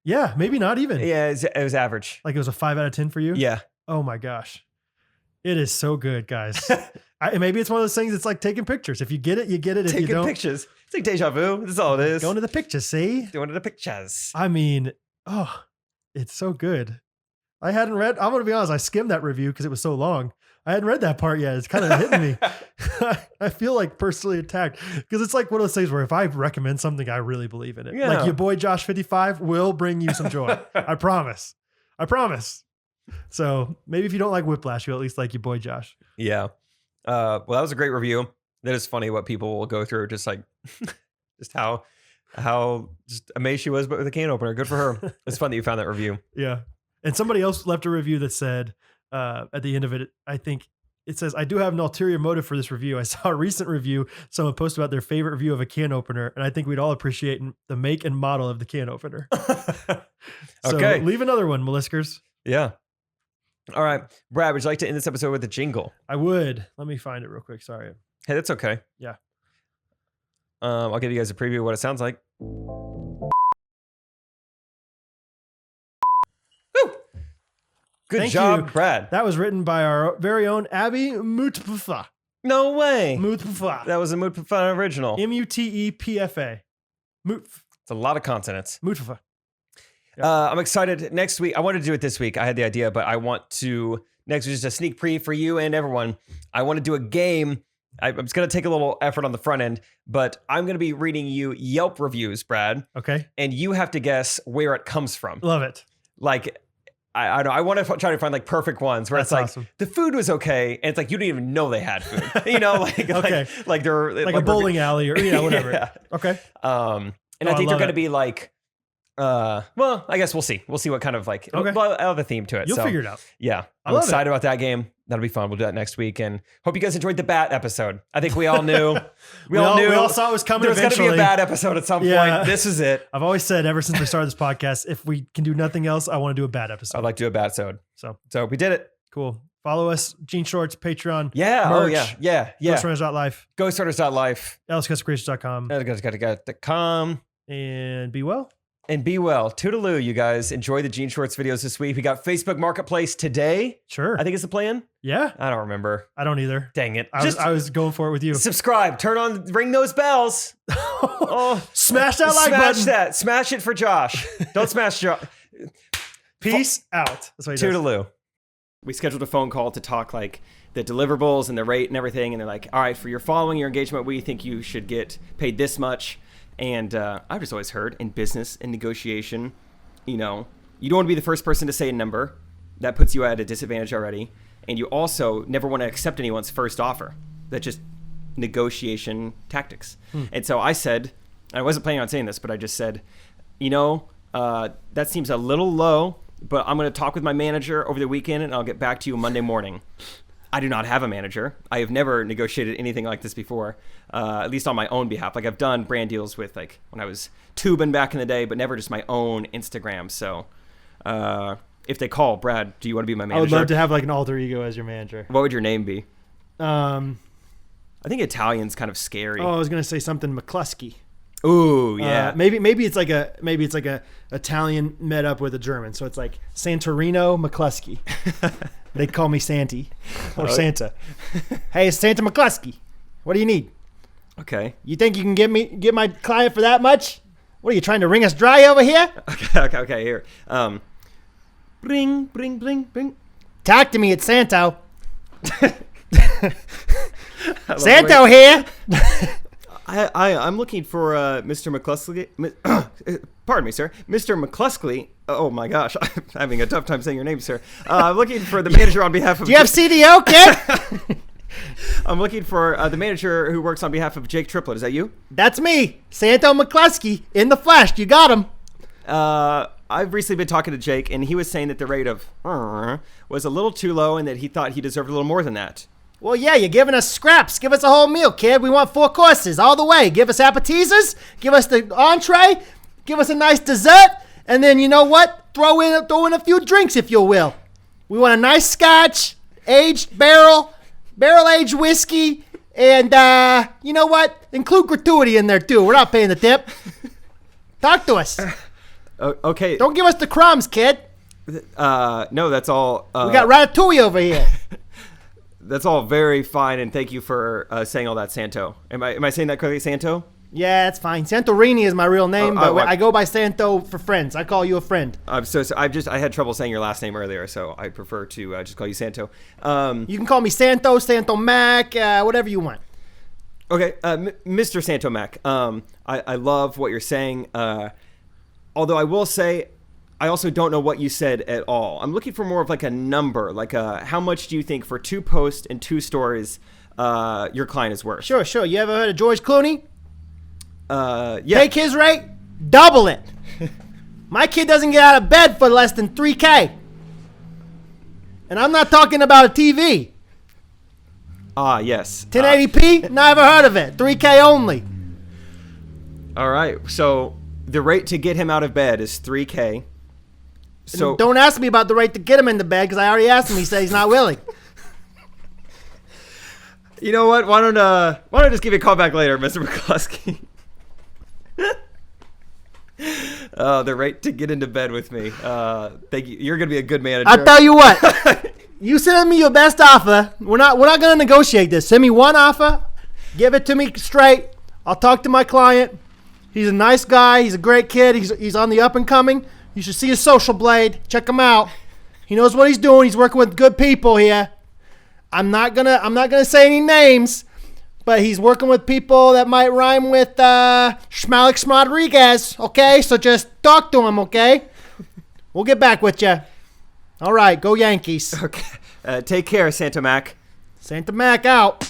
Yeah, maybe not even. Yeah, it was average. Like it was a 5 out of 10 for you? Yeah. Oh my gosh. It is so good, guys. Maybe it's one of those things, it's like taking pictures. If you get it, you get it. If you don't... pictures. It's like deja vu. That's all it is. Going to the pictures, see? Going to the pictures. I mean, it's so good. I'm going to be honest, I skimmed that review because it was so long. I hadn't read that part yet. It's kind of hitting me. I feel like personally attacked because it's like one of those things where if I recommend something, I really believe in it. Yeah. Like your boy Josh 55 will bring you some joy. I promise. So maybe if you don't like Whiplash, you'll at least like your boy Josh. Yeah. Well, that was a great review. That is funny what people will go through. Just like, just how just amazed she was, but with a can opener. Good for her. It's fun that you found that review. Yeah. And somebody else left a review that said, at the end of it, I think it says, I do have an ulterior motive for this review. I saw a recent review. Someone posted about their favorite review of a can opener. And I think we'd all appreciate the make and model of the can opener. So Okay. leave another one, Meliskers. Yeah. All right. Brad, would you like to end this episode with a jingle? I would. Let me find it real quick. Sorry. Hey, that's okay. Yeah. I'll give you guys a preview of what it sounds like. Good Thank job, you. Brad. That was written by our very own Abby Mutpfa. No way. Mutpfa. That was a Mutpfa original. Mutepfa. It's a lot of consonants. Mutpfa. I'm excited. Next week, I wanted to do it this week. I had the idea, but I want to, next week is just a sneak preview for you and everyone. I want to do a game. I'm just going to take a little effort on the front end, but I'm going to be reading you Yelp reviews, Brad. Okay. And you have to guess where it comes from. Love it. Like, I don't know. I want to try to find like perfect ones where That's it's like awesome. the food was okay, and it's like you didn't even know they had food. Like Okay. like they're Like a bowling alley or whatever. Yeah. Okay. And Oh, I think I they're love going to it. be like, well, I guess we'll see. We'll see what kind of like. Okay. Well, I'll have a theme to it. You'll so, figure it out. Yeah, I I'm love excited about that game. That'll be fun. We'll do that next week, and hope you guys enjoyed the bat episode. I think we all knew. We all saw it was coming. There was going to be a eventually. bad episode at some point. This is it. I've always said ever since we started this podcast, if we can do nothing else, I want to do a bad episode. I'd like to do a bat episode. So we did it. cool. Follow us, Gene Shorts, Patreon. Yeah. Merch, Yeah. Ghostrunners.life, Ghostrunners.life. lscuscreations.com. And be well. And be well. Toodaloo, you guys. Enjoy the Gene Shorts videos this week. We got Facebook Marketplace today. Sure. I think it's the plan. Yeah. I don't remember. I don't either. Dang it. I was going for it with you. Subscribe. Turn on, ring those bells. Smash that like button. Smash that. Smash it for Josh. Don't smash Josh. Peace out. That's what he does. Toodaloo. We scheduled a phone call to talk like the deliverables and the rate and everything. And they're like, all right, for your following your engagement, we think you should get paid this much. And I've just always heard in business and negotiation, you don't want to be the first person to say a number. That puts you at a disadvantage already. And you also never want to accept anyone's first offer. That's just negotiation tactics. And so I said, I wasn't planning on saying this, but I just said, that seems a little low, but I'm going to talk with my manager over the weekend and I'll get back to you Monday morning. I do not have a manager. I have never negotiated anything like this before, at least on my own behalf. Like I've done brand deals with like when I was tubing back in the day, but never just my own Instagram. So if they call, Brad, do you want to be my manager? I would love to have like an alter ego as your manager. What would your name be? I think Italian's kind of scary. Oh, I was gonna say something McCluskey. Ooh, yeah. Maybe it's like a Italian met up with a German, so it's like Santorino McCluskey. They call me Santy or Santa. Hey, it's Santa McCluskey. What do you need? Okay. You think you can get my client for that much? What are you trying to wring us dry over here? Okay. Here. Bring. Talk to me, it's Santo. Santo here. I'm looking for Mr. McCluskey. Pardon me, sir. Mr. McCluskey. Oh my gosh, I'm having a tough time saying your name, sir. I'm looking for the manager on behalf of. Do you have CDO, kid? I'm looking for the manager who works on behalf of Jake Triplett. Is that you? That's me, Santo McCluskey, in the flesh. You got him. I've recently been talking to Jake, and he was saying that the rate of was a little too low, and that he thought he deserved a little more than that. Well, yeah, you're giving us scraps. Give us a whole meal, kid. We want 4 courses all the way. Give us appetizers. Give us the entree. Give us a nice dessert. And then, you know what? Throw in a few drinks, if you will. We want a nice scotch, aged barrel-aged whiskey. And, you know what? Include gratuity in there, too. We're not paying the tip. Talk to us. Okay. Don't give us the crumbs, kid. No, that's all. We got ratatouille over here. That's all very fine, and thank you for saying all that, Santo. Am I saying that correctly, Santo? Yeah, it's fine. Santorini is my real name, but I go by Santo for friends. I call you a friend. I'm so I had trouble saying your last name earlier, so I prefer to just call you Santo. You can call me Santo, Santo Mac, whatever you want. Okay, Mr. Santo Mac. I love what you're saying. Although I will say, I also don't know what you said at all. I'm looking for more of like a number, like how much do you think for 2 posts and 2 stories your client is worth? Sure. You ever heard of George Clooney? Yeah. Take his rate, double it. My kid doesn't get out of bed for less than $3K. And I'm not talking about a TV. Yes. 1080p? Never heard of it. $3K only. All right. So the rate to get him out of bed is $3K. So don't ask me about the rate to get him into bed because I already asked him. He said he's not willing. You know what? Why don't I just give you a call back later, Mr. McCluskey? The rate to get into bed with me. Thank you. You're gonna be a good manager. I'll tell you what. You send me your best offer. We're not gonna negotiate this. Send me one offer. Give it to me straight. I'll talk to my client. He's a nice guy. He's a great kid. He's on the up and coming. You should see his social blade. Check him out. He knows what he's doing. He's working with good people here. I'm not gonna say any names, but he's working with people that might rhyme with Schmalix Rodriguez. Okay, so just talk to him. Okay, we'll get back with you. All right, go Yankees. Okay, take care, Santa Mac. Santa Mac out.